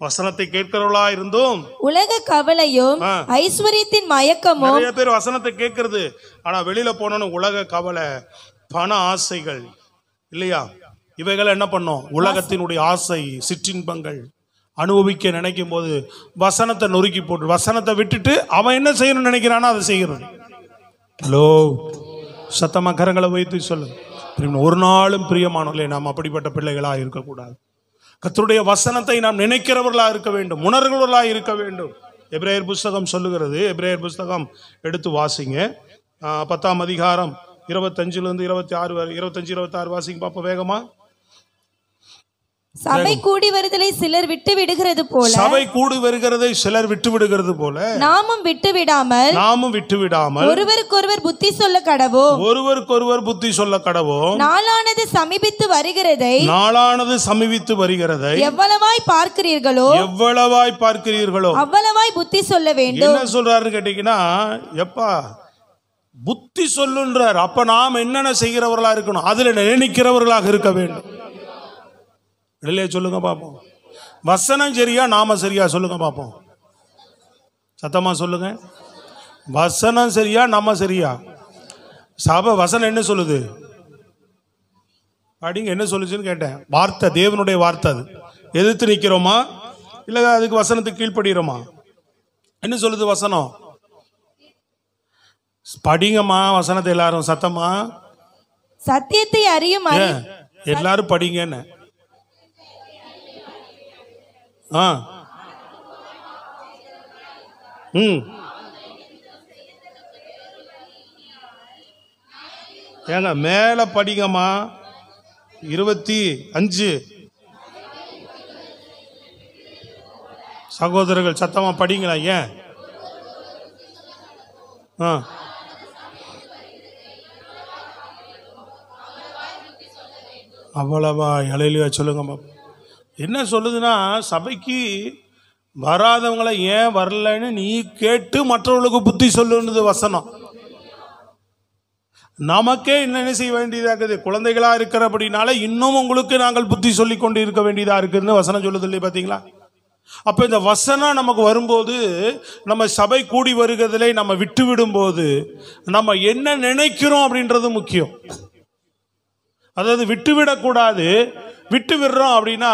வசனத்தை கேட்கிறவர்களா இருந்தும் உலக கவலையும் ஐஸ்வர்யத்தின் மயக்கமும். நிறைய பேர் வசனத்தை கேட்கறது, ஆனா வெளியில போனோன்னு உலக கவலை, பண ஆசைகள், இல்லையா, இவைகள் என்ன பண்ணும்? உலகத்தினுடைய ஆசை, சிற்றின்பங்கள் அனுபவிக்க நினைக்கும் போது வசனத்தை நொறுக்கி போட்டு, வசனத்தை விட்டுட்டு அவன் என்ன செய்யணும்னு நினைக்கிறானோ அதை செய்யறது. ஹலோ, சத்தமா கரங்களை வைத்து சொல்லு. ஒரு நாளும் பிரியமானவர்களே, நாம் அப்படிப்பட்ட பிள்ளைகளா இருக்கக்கூடாது. கர்த்தருடைய வசனத்தை நாம் நினைக்கிறவர்களா இருக்க வேண்டும், உணர்வுகளா இருக்க வேண்டும். எபிரேயர் புஸ்தகம் சொல்லுகிறது. எபிரேயர் புஸ்தகம் எடுத்து வாசிங்க. 10ஆம் அதிகாரம் 25 26 வரை, 25 26 வாசிங்க பாப்போம் வேகமா. சபை கூடி வருதலை சிலர் விட்டு விடுகிறது போல, சபை கூடி வருகிறதை சிலர் விட்டு விடுகிறது போல, நாமும் விட்டு விடாமல் ஒருவருக்கொருவர் புத்தி சொல்ல கடவோம். நாளானது சமீபித்து வருகிறதை எவ்வளவாய் பார்க்கிறீர்களோ அவ்வளவாய் புத்தி சொல்ல வேண்டும். என்ன சொல்றாரு கேட்டீங்கன்னா, எப்பா புத்தி சொல்லுன்றார். அப்ப நாம் என்னென்ன செய்கிறவர்களா இருக்கணும்? அதுல நினைக்கிறவர்களாக இருக்க வேண்டும். இல்லையே சொல்லுங்க பாப்போம். வசனம் சரியா, நாம சரியா? சொல்லுங்க பாப்போம், சத்தமா சொல்லுங்க. வசனம் சரியா, நாம சரியா? சபை வசனம் என்ன சொல்லுது? அப்படிங்க என்ன சொல்லுச்சுன்னு கேட்டேன். வார்த்தை, தேவனுடைய வார்த்தை. அது எதிர்த்து நிக்கிறோமா இல்ல அதுக்கு வசனத்துக்கு கீழ்ப்படுகிறோமா? என்ன சொல்லுது வசனம்? படிங்கம்மா வசனத்தை எல்லாரும் சத்தமா. சத்தியத்தை அறியும் எல்லாரும் படிங்கன்னு. ஏங்க மேல படிங்கம்மா. 25 சகோதரர்கள் சத்தமா படிங்களா? ஏன்? அவ்வளவா? இலையிலையா? சொல்லுங்க. என்ன சொல்லுதுன்னா, சபைக்கு வராதவங்களை ஏன் வரலன்னு நீ கேட்டு மற்றவர்களுக்கு புத்தி சொல்லுன்றது வசனம். நமக்கே என்ன செய்ய வேண்டியதா இருக்குது? குழந்தைகளா இருக்கிறபடினால இன்னும் உங்களுக்கு நாங்கள் புத்தி சொல்லி கொண்டு இருக்க வேண்டியதா இருக்குன்னு வசனம் சொல்லுது இல்லையா? பார்த்தீங்களா? அப்ப இந்த வசனம் நமக்கு வரும்போது, நம்ம சபை கூடி வருகிறதிலே நம்ம விட்டு விடும் போது நம்ம என்ன நினைக்கிறோம் அப்படின்றது முக்கியம். அதாவது விட்டு விடக்கூடாது. விட்டு விடுறோம் அப்படின்னா,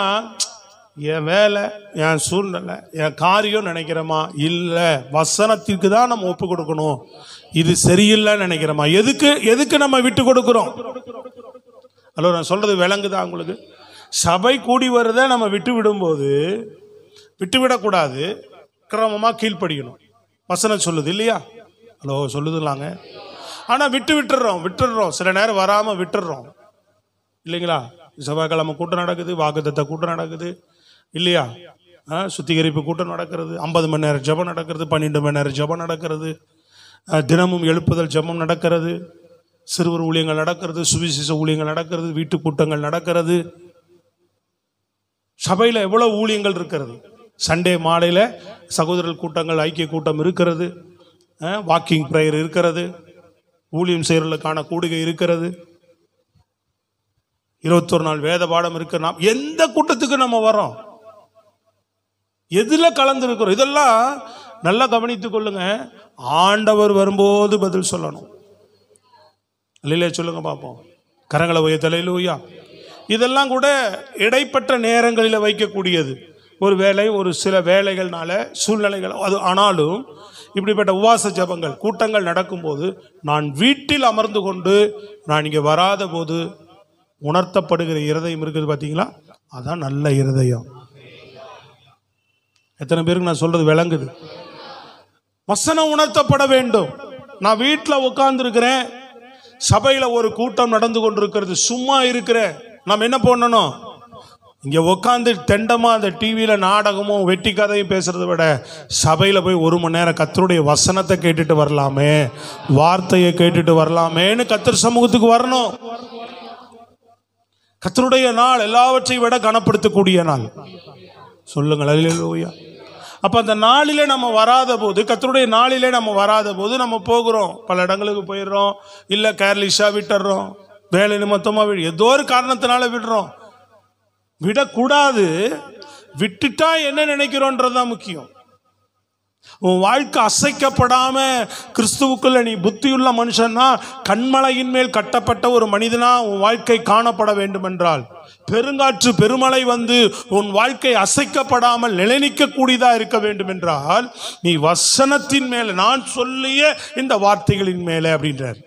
என் வேலை, என் சூழ்நிலை, என் காரியம் நினைக்கிறோமா? இல்லை, வசனத்திற்கு தான் நம்ம ஒப்பு கொடுக்கணும். இது சரியில்லைன்னு நினைக்கிறோமா? எதுக்கு நம்ம விட்டு கொடுக்கிறோம்? ஹலோ, நான் சொல்றது விளங்குதா உங்களுக்கு? சபை கூடி வருதை நம்ம விட்டு விடும்போது விட்டுவிடக்கூடாது, கிரமமாக கீழ்ப்படிக்கணும். வசனம் சொல்லுது இல்லையா? ஹலோ, சொல்லுதுலாங்க. ஆனால் விட்டுடுறோம். சில நேரம் வராமல் விட்டுடுறோம் இல்லைங்களா? செவ்வாய்க்கிழமை கூட்டம் நடக்குது, வாக்குத்தத்த கூட்டம் நடக்குது இல்லையா? சுத்திகரிப்பு கூட்டம் நடக்கிறது, 50 மணி நேரம் ஜெபம் நடக்கிறது, 12 மணி நேரம் ஜெபம் நடக்கிறது, தினமும் எழுப்புதல் ஜெபம் நடக்கிறது, சிறுவர் ஊழியங்கள் நடக்கிறது, சுவிசேஷ ஊழியங்கள் நடக்கிறது, வீட்டு கூட்டங்கள் நடக்கிறது. சபையில் எவ்வளவு ஊழியங்கள் இருக்கிறது. சண்டே மாலையில் சகோதரர் கூட்டங்கள், ஐக்கிய கூட்டம் இருக்கிறது, வாக்கிங் ப்ரேயர் இருக்கிறது, ஊழியம் செய்கிறவர்களுக்கான கூடுகை இருக்கிறது, 21 நாள் வேத பாடம் இருக்கு. நாம் எந்த கூட்டத்துக்கு நம்ம வரோம், எதுல கலந்து இருக்கிறோம், இதெல்லாம் நல்லா கவனித்துக் கொள்ளுங்க. ஆண்டவர் வரும்போது பதில் சொல்லணும். இல்லையே சொல்லுங்க பார்ப்போம். கரங்களை உயர்த்தலையிலூயா. இதெல்லாம் கூட இடைப்பட்ட நேரங்களில் வைக்கக்கூடியது. ஒரு வேலை, ஒரு சில வேலைகள்னால சூழ்நிலைகள் அது. ஆனாலும் இப்படிப்பட்ட உபவாச ஜெபங்கள் கூட்டங்கள் நடக்கும்போது நான் வீட்டில் அமர்ந்து கொண்டு நான் இங்கே வராத போது உணர்த்தப்படுகிற இருதயம் இருக்குது பார்த்தீங்களா, அதான் நல்ல இருதயம். எத்தனை பேருக்கு நான் சொல்றது விளங்குது? வசனம் உணர்த்தப்பட வேண்டும். நான் வீட்டில் உட்கார்ந்து இருக்கிறேன், சபையில ஒரு கூட்டம் நடந்து கொண்டிருக்கிறது, சும்மா இருக்கிறேன். நாம் என்ன பண்ணணும்? இங்க உட்காந்து தெண்டமா அந்த டிவியில நாடகமும் வெட்டி கதையும் பேசுறதை விட சபையில போய் 1 மணி நேரம் கர்த்தருடைய வசனத்தை கேட்டுட்டு வரலாமே, வார்த்தையை கேட்டுட்டு வரலாமேன்னு கர்த்தர் சமூகத்துக்கு வரணும். கர்த்தருடைய நாள் எல்லாவற்றையும் விட கனப்படுத்தக்கூடிய நாள். சொல்லுங்கள் அல்லேலூயா. அப்ப அந்த நாளிலே நம்ம வராத போது, கர்த்தருடைய நாளிலே நம்ம வராத போது நம்ம போகிறோம், பல இடங்களுக்கு போயிடுறோம், இல்ல கேர்லிஷா விட்டுறோம், வேலை நிமித்தமா ஏதோ ஒரு காரணத்தினால விடுறோம். விடக்கூடாது. விட்டுட்டா என்ன நினைக்கிறோன்றதுதான் முக்கியம். உன் வாழ்க்கை அசைக்கப்படாம கிறிஸ்துவுக்குள்ள நீ புத்தியுள்ள மனுஷன்னா, கண்மலையின் மேல் கட்டப்பட்ட ஒரு மனிதனா உன் வாழ்க்கை காணப்பட வேண்டும் என்றால், பெருங்காற்று பெருமழை வந்து உன் வாழ்க்கை அசைக்கப்படாமல் நிலைநிற்க கூடியதா இருக்க வேண்டும் என்றால், நீ வசனத்தின் மேல, நான் சொல்லிய இந்த வார்த்தைகளின் மேல அப்படின்றார்.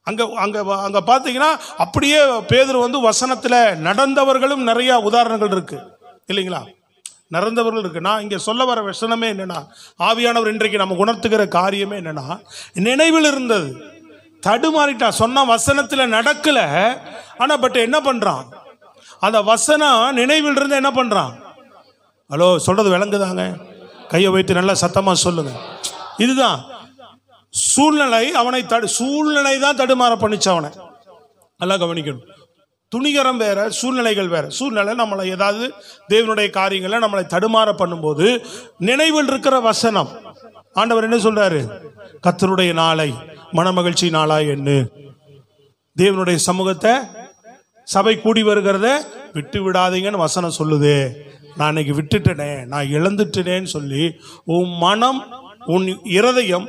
அங்க அங்க அங்க பாத்தீங்கன்னா அப்படியே பேதுரு வந்து வசனத்துல நடந்தவர்களும் நிறைய உதாரணங்கள் இருக்கு இல்லைங்களா, நடந்தவர்கள் இருக்கு. நான் இங்க சொல்ல வர வசனமே என்னன்னா, ஆவியானவர் இன்றைக்கு நம்ம உணர்த்துகிற காரியமே என்னன்னா, நினைவில் இருந்தது, தடுமாறிட்டான், சொன்ன வசனத்துல நடக்கல. ஆனா பட் என்ன பண்றான், அந்த வசனம் நினைவில் இருந்து என்ன பண்றான்? ஹலோ, சொல்றது விளங்குதாங்க? கையை வைத்து நல்லா சத்தமா சொல்லுங்க. இதுதான் சூழ்நிலை. அவனை சூழ்நிலை தான் தடுமாற பண்ணிச்சு அவனை. நல்லா கவனிக்கணும். துணிகரம் வேற, சூழ்நிலைகள் வேற. சூழ்நிலை நம்மளை ஏதாவது தேவனுடைய காரியங்களை நம்மளை தடுமாற பண்ணும்போது, நினைவில் இருக்கிற வசனம் ஆண்டவர் என்ன சொல்றாரு? கர்த்தருடைய நாளை மனமகிழ்ச்சி நாளாய் எண்ணு. தேவனுடைய சமூகத்தை, சபை கூடி வருகிறத விட்டு விடாதீங்கன்னு வசனம் சொல்லுது. நான் இன்னைக்கு விட்டுட்டேனே, நான் இழந்துட்டேனேன்னு சொல்லி உன் மனம், உன் இருதயம்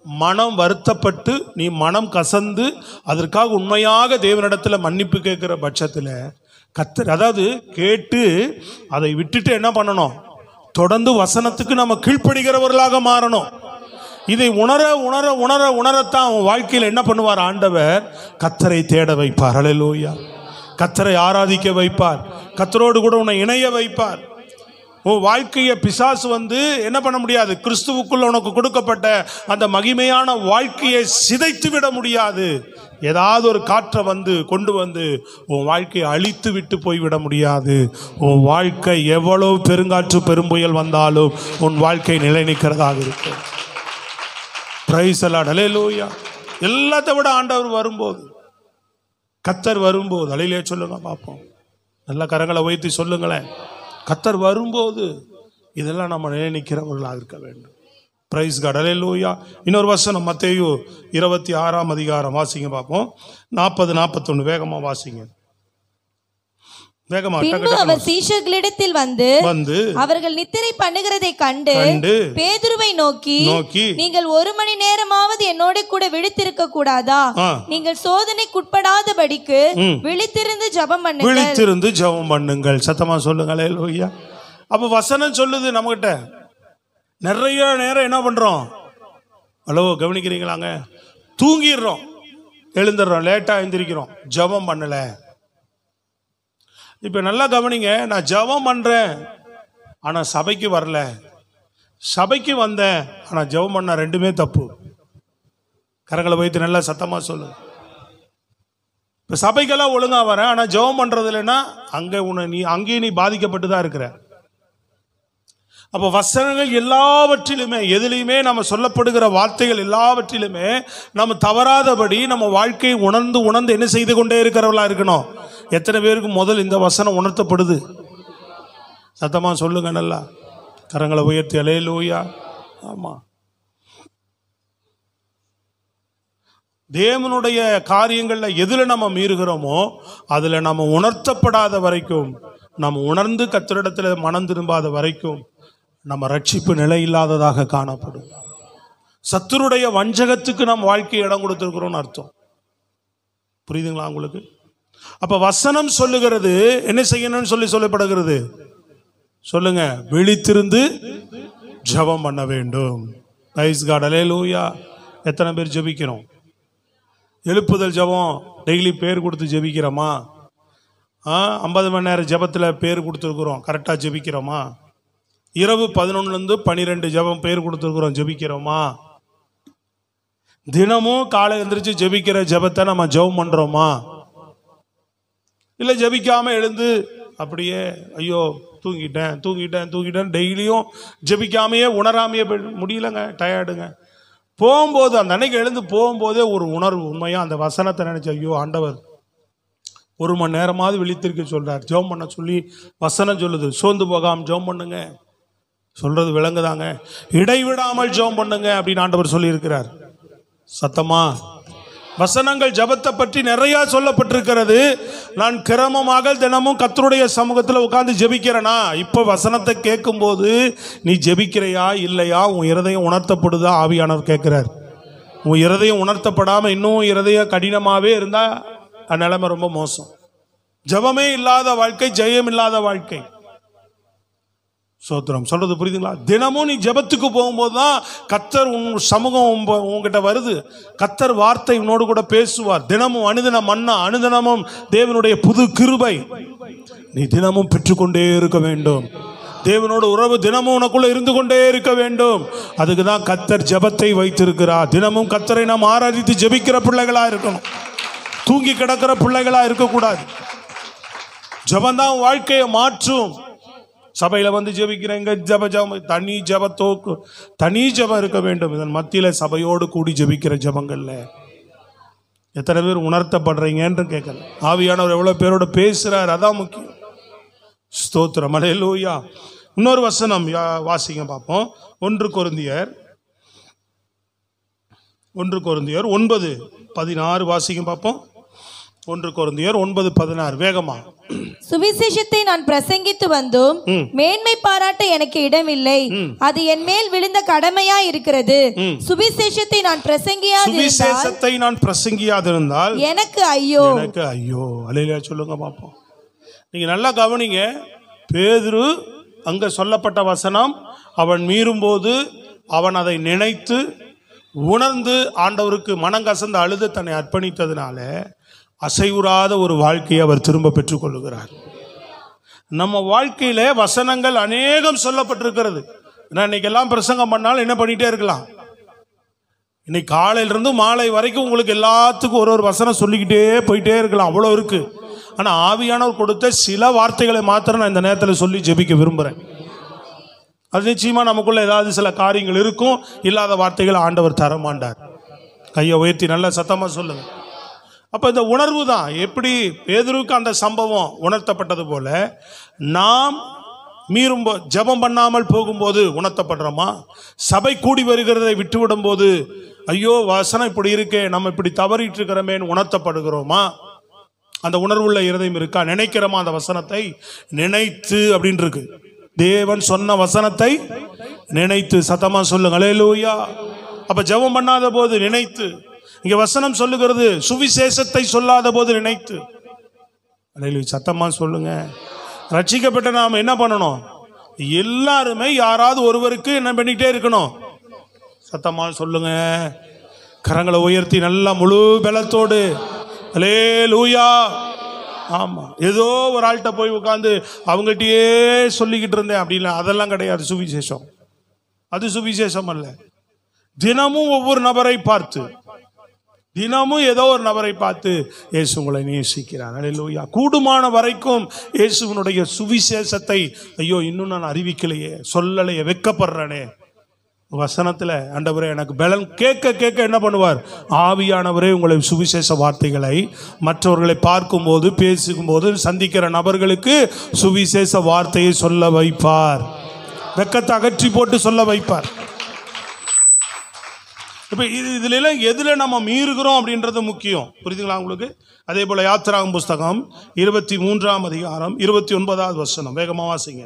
மனம் வருத்தப்பட்டு, நீ மனம் கசந்து அதற்காக உண்மையாக தேவனிடத்தில் மன்னிப்பு கேட்கிற பட்சத்தில் கர்த்தர், அதாவது கேட்டு அதை விட்டுட்டு என்ன பண்ணணும்? தொடர்ந்து வசனத்துக்கு நம்ம கீழ்ப்படுகிறவர்களாக மாறணும். இதை உணர உணர உணர உணரத்தான் அவன் வாழ்க்கையில் என்ன பண்ணுவார்? ஆண்டவர் கர்த்தரை தேட வைப்பார். அல்லேலூயா. கர்த்தரை ஆராதிக்க வைப்பார். கர்த்தரோடு கூட உன்னை இணைய வைப்பார். உன் வாழ்க்கையை பிசாசு வந்து என்ன பண்ண முடியாது? கிறிஸ்துவுக்குள்ள உனக்கு கொடுக்கப்பட்ட அந்த மகிமையான வாழ்க்கையை சிதைத்து விட முடியாது. ஏதாவது ஒரு காற்றை வந்து கொண்டு வந்து உன் வாழ்க்கையை அழித்து விட்டு போய்விட முடியாது. உன் வாழ்க்கை எவ்வளவு பெருங்காற்று பெரும்புயல் வந்தாலும் உன் வாழ்க்கை நிலை நிற்கிறதாக இருக்கும். Praise the Lord. அல்லேலூயா. எல்லாத்தை விட ஆண்டவர் வரும்போது, கர்த்தர் வரும்போது, அல்லேலூயா சொல்லுங்க பார்ப்போம். நல்ல கரங்களை வைத்து சொல்லுங்களேன். கர்த்தர் வரும்போது இதெல்லாம் நம்ம நினைக்கிறவர்களாக இருக்க வேண்டும். Praise God. அல்லேலூயா. இன்னொரு வசனம் மத்தேயு 26ஆம் அதிகாரம் வாசிங்க பார்ப்போம். 40-41 வேகமா வாசிங்க. பின்பு அவர் சீஷர்களிடத்தில் வந்து அவர்கள் நித்திரை பண்ணுகிறதை கண்டு பேதுருவை நோக்கி, நீங்கள் 1 மணி நேரமாவது என்னோட கூட விழித்திருக்க கூடாதா? நீங்கள் சோதனைக்குட்படாதபடிக்கு விழித்திருந்து ஜெபம் பண்ணுங்கள். விழித்திருந்து ஜெபம் பண்ணுங்கள். சத்தமா சொல்லுங்க. அல்லேலூயா. அப்ப வசனம் சொல்லுது நம்மகிட்ட. நிறைய நேரம் என்ன பண்றோம்? ஹலோ, கவனிக்கிறீங்களாங்க? தூங்கிடுறோம், எழுந்துடுறோம், லேட்டா எழுந்திருக்கிறோம், ஜெபம் பண்ணல. இப்ப நல்லா கவனிங்க. நான் ஜெபம் பண்றேன், ஆனா சபைக்கு வரல. சபைக்கு வந்தேன், ஆனா ஜெபம் பண்ண, ரெண்டுமே தப்பு. கரங்களை வைத்து நல்லா சத்தமா சொல்லு. இப்போ சபைக்கெல்லாம் ஒழுங்காக வரேன், ஆனால் ஜெபம் பண்ணுறது இல்லைன்னா அங்கேயும் நீ பாதிக்கப்பட்டு தான் இருக்கிற. அப்போ வசனங்கள் எல்லாவற்றிலுமே, எதுலையுமே நம்ம சொல்லப்படுகிற வார்த்தைகள் எல்லாவற்றிலுமே நம்ம தவறாதபடி நம்ம வாழ்க்கையை உணர்ந்து என்ன செய்து கொண்டே இருக்கிறவர்களா இருக்கணும். எத்தனை பேருக்கு முதல் இந்த வசனம் உணர்த்தப்படுது? சத்தமாக சொல்லுங்க, நல்லா கரங்களை உயர்த்தி அல்லேலூயா. ஆமாம், தேவனுடைய காரியங்களில் எதில் நம்ம மீறுகிறோமோ அதில் நம்ம உணர்த்தப்படாத வரைக்கும், நம்ம உணர்ந்து கர்த்தரிடத்தில் மனம் திரும்பாத வரைக்கும் நம்ம ரட்சிப்பு நிலை இல்லாததாக காணப்படும். சத்துருடைய வஞ்சகத்துக்கு நம்ம வாழ்க்கையை இடம் கொடுத்துருக்கிறோம்னு அர்த்தம். புரியுதுங்களா உங்களுக்கு? அப்ப வசனம் சொல்லுகிறது என்ன செய்யணும்னு சொல்லப்படுகிறது. சொல்லுங்க, விழித்திருந்து ஜெபம் பண்ண வேண்டும். பிரைஸ் காட், அல்லேலூயா. எத்தனை பேர் ஜெபிக்கிறோம்? எழுப்புதல் ஜெபம் டெய்லி பேர் கொடுத்து ஜெபிக்கிறோமா? 50 மணி நேரம் ஜெபத்தில் பேர் கொடுத்துருக்குறோம், கரெக்டாக ஜெபிக்கிறோமா? இரவு 11லேருந்து 12 ஜெபம் பேர் கொடுத்துருக்குறோம், ஜெபிக்கிறோமா? தினமும் காலை எழுந்திரிச்சு ஜெபிக்கிற ஜெபத்தை நம்ம ஜெபம் பண்ணுறோமா? இல்லை ஜெபிக்காமல் எழுந்து அப்படியே ஐயோ தூங்கிட்டேன் டெய்லியும் ஜெபிக்காமையே உணராமையே முடியலங்க, டயர்டுங்க. போகும்போது அந்த அன்னைக்கு எழுந்து போகும்போதே ஒரு உணர்வு, உண்மையாக அந்த வசனத்தை நினச்சி ஐயோ ஆண்டவர் 1 மணி நேரமாவது விழித்திருக்க சொல்கிறார், ஜெபம் பண்ண சொல்லி வசனம் சொல்லுது. சோர்ந்து போகாமல் ஜெபம் பண்ணுங்க, சொல்றது விளங்குதாங்க. இடைவிடாமல் ஜெபம் பண்ணுங்க அப்படின்னு ஆண்டவர் சொல்லியிருக்கிறார். சத்தமா வசனங்கள் ஜெபத்தை பற்றி நிறைய சொல்லப்பட்டிருக்கிறது. நான் கிரமமாக தினமும் கர்த்தருடைய சமூகத்தில் உட்கார்ந்து ஜெபிக்கிறேனா? இப்போ வசனத்தை கேட்கும் போது நீ ஜெபிக்கிறையா இல்லையா, உன் இருதயம் உணர்த்தப்படுதா? ஆவியானவர் கேட்கிறார். உன் இருதயம் உணர்த்தப்படாமல் இன்னும் இருதயம் கடினமாகவே இருந்தால் அந்த நிலைமை ரொம்ப மோசம். ஜெபமே இல்லாத வாழ்க்கை ஜெயம் இல்லாத வாழ்க்கை. சோத்திரம், சொல்றது புரியுதுங்களா? தினமும் நீ ஜெபத்துக்கு போகும்போது தான் கர்த்தர் உன் சமூகம் உங்ககிட்ட வருது. கர்த்தர் வார்த்தை உன்னோடு கூட பேசுவார். தினமும் அனுதினமும் தேவனுடைய புது கிருபை நீ தினமும் பெற்றுக்கொண்டே இருக்க வேண்டும். தேவனோட உறவு தினமும் உனக்குள்ள இருந்து கொண்டே இருக்க வேண்டும். அதுக்கு தான் கர்த்தர் ஜெபத்தை வைத்திருக்கிறார். தினமும் கர்த்தரை நாம் ஆராதித்து ஜெபிக்கிற பிள்ளைகளா இருக்கணும், தூங்கி கிடக்கிற பிள்ளைகளா இருக்கக்கூடாது. ஜெபந்தான் வாழ்க்கையை மாற்றும். சபையில் வந்து ஜெபிக்கிறேங்க, தனி ஜெபம் இருக்க வேண்டும். இதன் மத்தியில் சபையோடு கூடி ஜெபிக்கிற ஜெபங்கள்ல எத்தனை பேர் உணர்த்தப்படுறீங்கன்னு கேட்கல. ஆவியானவர் எவ்வளோ பேரோட பேசுகிறார், அதான் முக்கியம். ஸ்தோத்திரம், அல்லேலூயா. இன்னொரு வசனம் வாசிங்க பார்ப்போம். 1 கொரிந்தியர் 9:16 வாசிங்க பார்ப்போம். 1 கொரிந்தியர் 9:16 வேகமா. சுவிசேஷத்தை நான் பிரசங்கித்து வந்தும் மேன்மை பாராட்ட எனக்கு இடமில்லை, அது என் மேல் விழுந்த கடமையா இருக்கிறது. சுவிசேஷத்தை நான் பிரசங்கியாதிருந்தால் எனக்கு ஐயோ. அல்லேலூயா சொல்லுங்க பாப்போம். நீங்க நல்லா கவனிங்க. பேதுரு அங்க சொல்லப்பட்ட வசனம், அவன் மீறும்போது அவன் அதை நினைத்து உணர்ந்து ஆண்டவருக்கு மனங்கசந்து அழுது தன்னை அர்ப்பணித்ததுனால அசைவுறாத ஒரு வாழ்க்கையை அவர் திரும்ப பெற்றுக்கொள்ளுகிறார். நம்ம வாழ்க்கையில வசனங்கள் அநேகம் சொல்லப்பட்டிருக்கிறது. இன்னைக்கெல்லாம் பிரசங்கம் பண்ணாலும் என்ன பண்ணிட்டே இருக்கலாம். இன்னைக்கு காலையிலிருந்து மாலை வரைக்கும் உங்களுக்கு எல்லாத்துக்கும் ஒரு வசனம் சொல்லிக்கிட்டே போயிட்டே இருக்கலாம், அவ்வளோ இருக்கு. ஆனால் ஆவியானவர் கொடுத்த சில வார்த்தைகளை மாத்திரம் நான் இந்த நேரத்தில் சொல்லி ஜெபிக்க விரும்புகிறேன். அது நிச்சயமா நமக்குள்ள ஏதாவது சில காரியங்கள் இருக்கும், இல்லாத வார்த்தைகளை ஆண்டவர் தரமாண்டார். கையை உயர்த்தி நல்ல சத்தமா சொல்லுங்க. அப்போ இந்த உணர்வு தான், எப்படி பேதுருக்கு அந்த சம்பவம் உணர்த்தப்பட்டது போல நாம் மீறும்போது ஜெபம் பண்ணாமல் போகும்போது உணர்த்தப்படுறோமா? சபை கூடி வருகிறதை விட்டுவிடும் போது ஐயோ வசனம் இப்படி இருக்கே, நம்ம இப்படி தவறிட்டு இருக்கிறோமேன்னு உணர்த்தப்படுகிறோமா? அந்த உணர்வுள்ள இருதயம் இருக்கா? நினைக்கிறோமா? அந்த வசனத்தை நினைத்து அப்படின்னு இருக்கு. தேவன் சொன்ன வசனத்தை நினைத்து, சத்தமா சொல்லுங்க அல்லேலூயா. அப்ப ஜெபம் பண்ணாத போது நினைத்து, இங்க வசனம் சொல்லுகிறது சுவிசேஷத்தை சொல்லாத போது நினைத்து. அல்லேலூயா, சத்தமா சொல்லுங்க. ரட்சிக்கப்பட்ட நாம் என்ன பண்ணணும்? எல்லாருமே யாராவது ஒருவருக்கு என்ன பண்ணிட்டே இருக்கணும். சத்தமா சொல்லுங்க. கரங்களை உயர்த்தி நல்லா முழு பலத்தோடு அல்லேலூயா. ஆமா, ஏதோ ஒரு ஆள்கிட்ட போய் உட்காந்து அவங்ககிட்டயே சொல்லிக்கிட்டு இருந்தேன் அப்படின்னா அதெல்லாம் கிடையாது சுவிசேஷம். அது சுவிசேஷம் அல்ல. தினமும் ஒவ்வொரு நபரை பார்த்து தினமும் ஏதோ ஒரு நபரை பார்த்து இயேசு உங்களை நேசிக்கிறார். அல்லேலூயா. கூடுமான வரைக்கும் இயேசுவினுடைய சுவிசேஷத்தை ஐயோ இன்னும் நான் அறிவிக்கலையே, சொல்லலையே, வெட்கப்படுறேனே, வசனத்துல ஆண்டவரே எனக்கு பலன் கேட்க கேட்க என்ன பண்ணுவார்? ஆவியானவரே உங்களை சுவிசேஷ வார்த்தைகளை மற்றவர்களை பார்க்கும்போது, பேசும்போது, சந்திக்கிற நபர்களுக்கு சுவிசேஷ வார்த்தையை சொல்ல வைப்பார். வெட்கத்தை அகற்றி போட்டு சொல்ல வைப்பார். இப்போ இதுல எல்லாம் எதுல நம்ம மீறுகிறோம் அப்படின்றது முக்கியம். புரியுதுங்களா உங்களுக்கு? அதே போல யாத்திராகமம் புஸ்தகம் 23ஆம் அதிகாரம் 29வது வசனம், வேகமா வாசிங்க.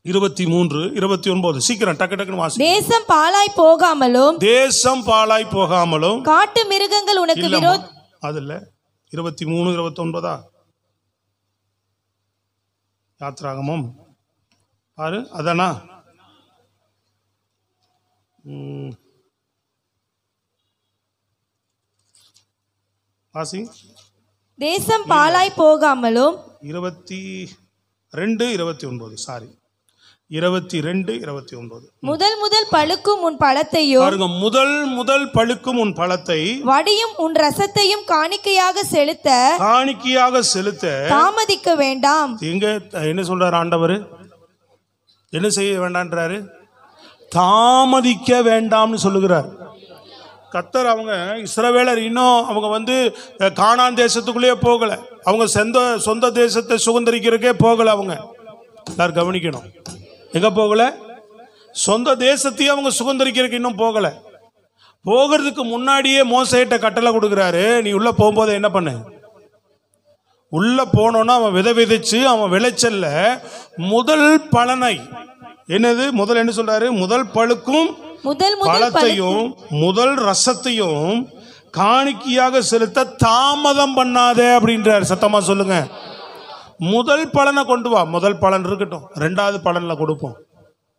23, 29 சீக்கிரம் டக்கு டக்குன்னு வாசி. தேசம் பாழாய் போகாமலும், தேசம் பாழாய் போகாமலும், காட்டு மிருகங்கள் உனக்கு விரோத அதுல 23, 29 யாத்திராகமம் பாரு, அதானா? வாசி. தேசம் பாழாய் போகாமலும் 22, 29 சாரி 22, 29 முதல் பழுக்கும் உன் பழத்தையும் பாருங்க, முதல் பழுக்கும் உன் பழத்தை வடியும் உன் ரசத்தையும் காணிக்கையாக செலுத்த தாமதிக்க வேண்டாம். எங்க என்ன சொல்றாரு ஆண்டவர்? என்ன செய்ய வேண்டான்றாரு? தாமதிக்க வேண்டாம்னு சொல்லுகிறார் கர்த்தர். அவங்க இஸ்ரவேலர் இன்னும் அவங்க கானான் தேசத்துக்குள்ளேயே போகல. அவங்க சொந்த தேசத்தை சுதந்திரிக்கிறதுக்கே போகல. அவங்க எல்லாரும் கவனிக்கணும். எங்க போகல? சொந்த தேசத்தையும் அவங்க சுதந்திரிக்கிறதுக்கு இன்னும் போகல. போகிறதுக்கு முன்னாடியே மோசேட்ட கட்டளை கொடுக்குறாரு, நீ உள்ள போகும்போது என்ன பண்ணு? உள்ள போனோன்னா அவன் விதைச்சு அவன் விளைச்சல்ல முதல் பலனை என்னது? முதல் என்ன சொல்றாரு? முதல் பழுக்கும் பழத்தையும் முதல் ரசத்தையும் காணிக்கையாக செலுத்த தாமதம் பண்ணாதே அப்படின்றார். சத்தமா சொல்லுங்க. முதல் பலனை கொண்டு வா. முதல் பலன் இருக்கட்டும், 2வது பலன்ல கொடுப்போம்,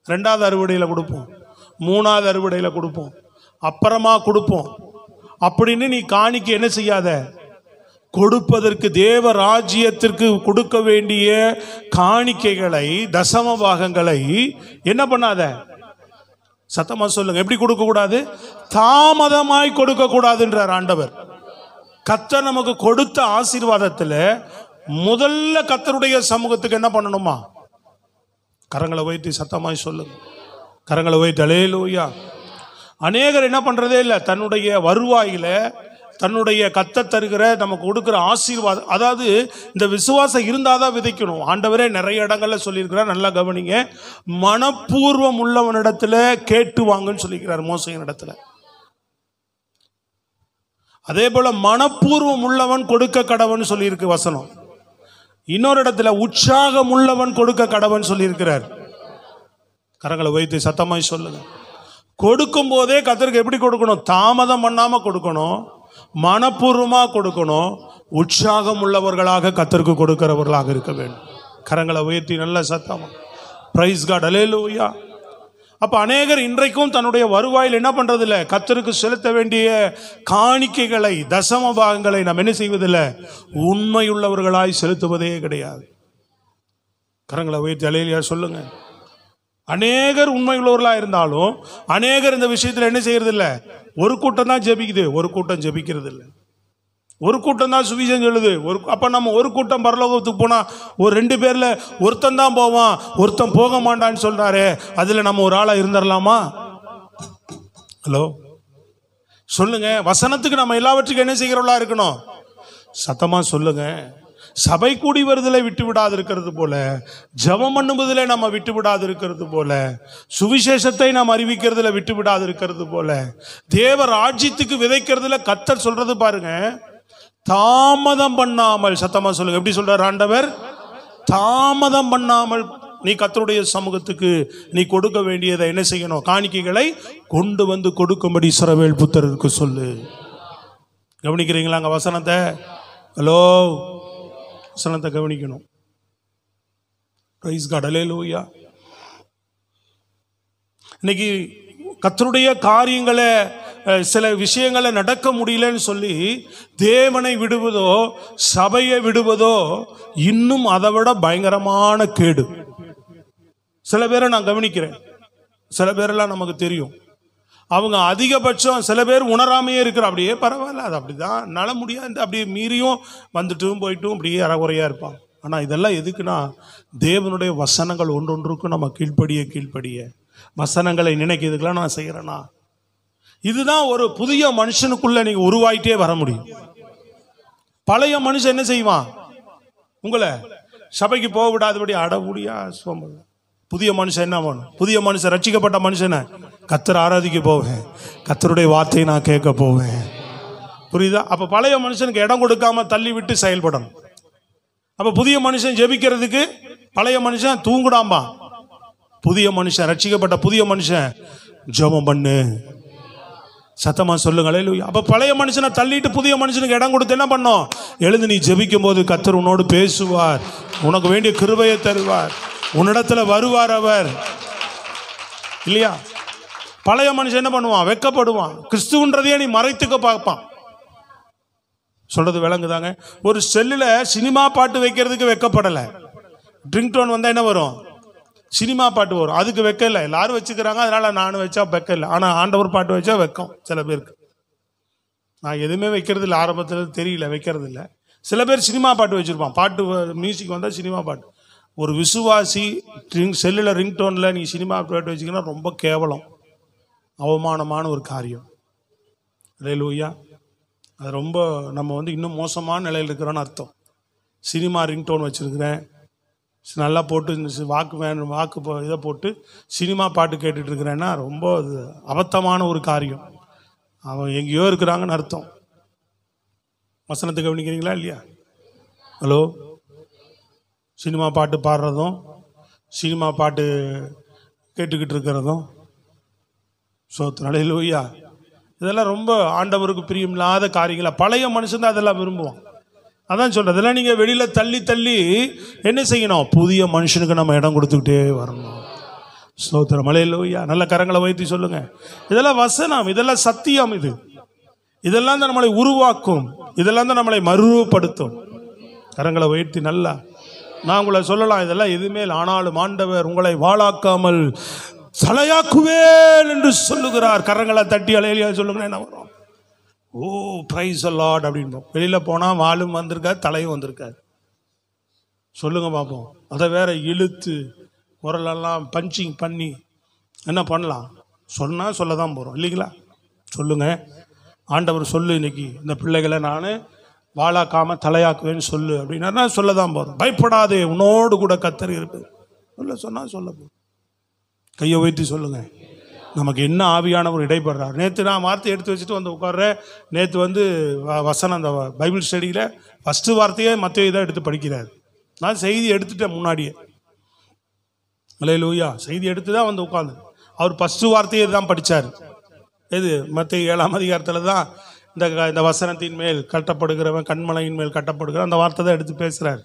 2வது அறுவடையில கொடுப்போம், 3வது அறுவடையில கொடுப்போம், அப்புறமா கொடுப்போம் அப்படின்னு நீ காணிக்கை என்ன செய்யாத? கொடுப்பதற்கு தேவ ராஜ்யத்திற்கு கொடுக்க வேண்டிய காணிக்கைகளை, தசம பாகங்களை என்ன பண்ணாத? சத்தமா சொல்லுங்க. எப்படி கொடுக்க கூடாது? தாமதமாய் கொடுக்க கூடாதுன்றார் ஆண்டவர். கர்த்தர் நமக்கு கொடுத்த ஆசீர்வாதத்துல முதல்ல கர்த்தருடைய சமூகத்துக்கு என்ன பண்ணணுமா? கரங்களை வைத்து சத்தமாய் சொல்லுங்க. கரங்களை வைத்து அல்லேலூயா. அநேகர் என்ன பண்றதே இல்லை. தன்னுடைய வருவாயில தன்னுடைய கர்த்தர் தருகிற நமக்கு கொடுக்கிற ஆசீர்வாதம், அதாவது இந்த விசுவாசம் இருந்தாதான் விதைக்கணும். ஆண்டவரே நிறைய இடங்கள்ல சொல்லியிருக்கிறார், நல்லா கவனிங்க. மனப்பூர்வம் உள்ளவனிடத்துல கேட்டு வாங்கன்னு சொல்லியிருக்கிறார் மோசையின் இடத்துல. அதே போல மனப்பூர்வம் உள்ளவன் கொடுக்க கடவன் சொல்லியிருக்கு வசனம். இன்னொரு இடத்துல உற்சாகம் உள்ளவன் கொடுக்க கடவன் சொல்லியிருக்கிறார். கரங்களை வைத்து சத்தமாய் சொல்லுங்க. கொடுக்கும் போதே கர்த்தருக்கு எப்படி கொடுக்கணும்? தாமதம் பண்ணாம கொடுக்கணும், மனப்பூர்வமா கொடுக்கணும், உற்சாகம் உள்ளவர்களாக கர்த்தருக்கு கொடுக்கிறவர்களாக இருக்க வேண்டும். கரங்களை உயர்த்தி நல்ல சத்தமா பிரைஸ் காட், அல்லேலூயா. அப்ப அநேகர் இன்றைக்கும் தன்னுடைய வருவாயில் என்ன பண்றது இல்லை? கர்த்தருக்கு செலுத்த வேண்டிய காணிக்கைகளை, தசம பாகங்களை நாம் என்ன செய்வதில்லை? உண்மையுள்ளவர்களாய் செலுத்துவதே கிடையாது. கரங்களை உயர்த்தி அல்லேலூயா சொல்லுங்க. அநேகர் உண்மையுள்ளவர்களாக இருந்தாலும் அநேகர் இந்த விஷயத்தில் என்ன செய்யறது இல்லை? ஒரு கூட்டம் தான் ஜெபிக்குது, ஒரு கூட்டம் ஜெபிக்கிறது இல்லை. ஒரு கூட்டம் தான் சுவிசேஷம் சொல்லுது. அப்ப நம்ம ஒரு கூட்டம் பரலோகத்துக்கு போனா ஒரு 2 பேர்ல ஒருத்தன் தான் போவான், ஒருத்தன் போக மாட்டான்னு சொல்றாரு. அதுல நம்ம ஒரு ஆளா இருந்துடலாமா? ஹலோ சொல்லுங்க. வசனத்துக்கு நம்ம எல்லாவற்றுக்கும் என்ன செய்கிறவர்களா இருக்கணும்? சத்தமா சொல்லுங்க. சபை கூடி வருதலை விட்டு விடாது இருக்கிறது போல, ஜெபம் பண்ணுவதிலே நம்ம விட்டு விடாது இருக்கிறது போல, சுவிசேஷத்தை நாம் அறிவிக்கிறதுல விட்டு விடாது இருக்கிறது போல, தேவ ராஜ்யத்துக்கு விதைக்கிறதுல கர்த்தர் சொல்றது பாருங்க, தாமதம் பண்ணாமல். சத்தமா சொல்லுங்க. எப்படி சொல்றார் ஆண்டவர்? தாமதம் பண்ணாமல் நீ கர்த்தருடைய சமூகத்துக்கு நீ கொடுக்க வேண்டியதை என்ன செய்யணும்? காணிக்கைகளை கொண்டு வந்து கொடுக்கும்படி இஸ்ரவேல் புத்திரருக்கு சொல்லு. கவனிக்கிறீங்களா அங்க வசனத்தை? ஹலோ, வசனத்தை கவனிக்கணும். பிரைஸ் காட், அல்லேலூயா. இன்னைக்கு கர்த்தருடைய காரியங்களை, சில விஷயங்களை நடக்க முடியலன்னு சொல்லி தேவனை விடுவதோ சபையை விடுவதோ இன்னும் அதை விட பயங்கரமான கேடு. சில பேரை நான் கவனிக்கிறேன், சில பேரெல்லாம் நமக்கு தெரியும். அவங்க அதிகபட்சம் சில பேர் உணராமையே இருக்கிற, அப்படியே பரவாயில்ல, அது அப்படிதான், நல முடியாது, அப்படியே மீறியும் வந்துட்டும் போயிட்டும் அப்படியே அறகுறையா இருப்பாங்க. ஆனால் இதெல்லாம் எதுக்குன்னா, தேவனுடைய வசனங்கள் ஒன்றொன்றுக்கும் நம்ம கீழ்ப்படிய வசனங்களை நினைக்கிறதுக்கெல்லாம் நான் செய்கிறேன்னா, இதுதான் ஒரு புதிய மனுஷனுக்குள்ள நீங்க உருவாயிட்டே வர முடியும். பழைய மனுஷன் என்ன செய்வான்? உங்களை சபைக்கு போக விடாதபடி அடவுடியா சோம்பல். புதிய மனுஷன் என்ன பண்ணும்? புதிய மனுஷன், ரட்சிக்கப்பட்ட மனுஷனை கர்த்தரை ஆராதிக்க போவேன், கர்த்தருடைய வார்த்தையை நான் கேட்க போவேன். புரியுதா? அப்ப பழைய மனுஷனுக்கு இடம் கொடுக்காம தள்ளி விட்டு செயல்படணும். அப்ப புதிய மனுஷன் ஜெபிக்கிறதுக்கு பழைய மனுஷன் தூங்குடாம்பா. புதிய மனுஷன், ரட்சிக்கப்பட்ட புதிய மனுஷன் ஜெபம் பண்ணு. சத்தமா சொல்லுங்களே. அப்ப பழைய மனுஷனை தள்ளிட்டு புதிய மனுஷனுக்கு இடம் கொடுத்து என்ன பண்ணோம்? எழுந்து நீ ஜெபிக்கும் போது கர்த்தர் உன்னோடு பேசுவார், உனக்கு வேண்டிய கிருபையை தருவார், உன்னிடத்துல வருவார் அவர், இல்லையா? பழைய மனுஷன் என்ன பண்ணுவான்? வெட்கப்படுவான். கிறிஸ்துவன்றதையே நீ மறைத்துக்க பார்ப்பான். சொல்றது விளங்குதாங்க? ஒரு செல்லுல சினிமா பாட்டு வைக்கிறதுக்கு வெட்கப்படலை. ட்ரிங்க் டோன் வந்தா என்ன வரும்? சினிமா பாட்டு வரும். அதுக்கு வெக்கம் இல்லை. எல்லாரும் வச்சுக்கிறாங்க, அதனால நானும் வச்சா வெக்கம் இல்லை. ஆனால் ஆண்டவர் பாட்டு வச்சா வெக்கம் சில பேருக்கு. நான் எதுவுமே வைக்கிறது இல்லை, ஆரம்பத்தில் தெரியல, வைக்கிறது இல்லை. சில பேர் சினிமா பாட்டு வச்சிருப்பான். பாட்டு மியூசிக் வந்தால் சினிமா பாட்டு. ஒரு விசுவாசி செல்லில் ரிங்டோனில் நீ சினிமா பாட்டு வச்சிங்கன்னா ரொம்ப கேவலம், அவமானமான ஒரு காரியம். அல்லேலூயா. அது ரொம்ப நம்ம இன்னும் மோசமான நிலையில் இருக்கிறோன்னு அர்த்தம். சினிமா ரிங்டோன் வச்சுருக்கிறேன், நல்லா போட்டு வாக்கு இதை போட்டு சினிமா பாட்டு கேட்டுட்டு இருக்கிறேன்னா ரொம்ப அது அபத்தமான ஒரு காரியம். அவன் எங்கேயோ இருக்கிறாங்கன்னு அர்த்தம். வசனத்தை கவனிக்கிறீங்களா இல்லையா? ஹலோ. சினிமா பாட்டு பாடுறதும் சினிமா பாட்டு கேட்டுக்கிட்டு இருக்கிறதும் அல்லேலூயா, இதெல்லாம் ரொம்ப ஆண்டவருக்கு பிரியமில்லாத காரியங்களா. பழைய மனுஷன் தான் அதெல்லாம் விரும்புவான். அதான் சொல்றது, அதெல்லாம் நீங்க வெளியில தள்ளி தள்ளி என்ன செய்யணும்? புதிய மனுஷனுக்கு நம்ம இடம் கொடுத்துக்கிட்டே வரணும். ஸ்தோத்திரம். அல்லேலூயா. நல்ல கரங்களை வைத்து சொல்லுங்க. இதெல்லாம் வசனம், இதெல்லாம் சத்தியம். இதெல்லாம் தான் நம்மளை உருவாக்கும், இதெல்லாம் தான் நம்மளை மறுரூபப்படுத்தும். கரங்களை வைத்து நல்லா நான் உங்களை சொல்லலாம், இதெல்லாம் எதுவுமே இல்லை. ஆனாலும் ஆண்டவர் உங்களை வாழாக்காமல் தலையாக்குவேன் என்று சொல்லுகிறார். கரங்களை தட்டி அல்லேலூயா சொல்லுங்க. என்ன வரும்? ஓ பிரைஸ் தி லார்ட் அப்படின்னு. வெளியில போனா வாலும் வந்திருக்காது, தலையும் வந்திருக்காது. சொல்லுங்க பார்ப்போம். அதை வேற இழுத்து குரலெல்லாம் பஞ்சிங் பண்ணி என்ன பண்ணலாம்? சொன்னா சொல்லதான் போறோம் இல்லைங்களா? சொல்லுங்க. ஆண்டவர் சொல்லு, இன்னைக்கு இந்த பிள்ளைகளை நான் வாழாக்காம தலையாக்குவேன்னு சொல்லு அப்படின்னா சொல்லதான் போறோம். பயப்படாதே, உன்னோடு கூட கர்த்தர் இருக்கு. சொன்னா சொல்ல போறோம். கையை வைத்து சொல்லுங்க. நமக்கு என்ன ஆவியானவர் இடைப்படுறார். நேற்று நான் வார்த்தை எடுத்து வச்சுட்டு வந்து உட்கார்றேன். நேற்று வசனம், அந்த பைபிள் ஸ்டடியில் ஃபஸ்ட்டு வார்த்தையே மத்தேயு தான் எடுத்து படிக்கிறார். நான் செய்தி எடுத்துட்டேன் முன்னாடியே. அல்லேலூயா. செய்தி எடுத்து தான் வந்து உட்காந்து அவர் ஃபஸ்ட்டு வார்த்தையே தான் படித்தார். எது? மத்தேயு 7ஆம் அதிகாரத்தில் தான் இந்த வசனத்தின் மேல் கட்டப்படுகிறவன் கண்மலையின் மேல் கட்டப்படுகிறான், அந்த வார்த்தை தான் எடுத்து பேசுகிறார்.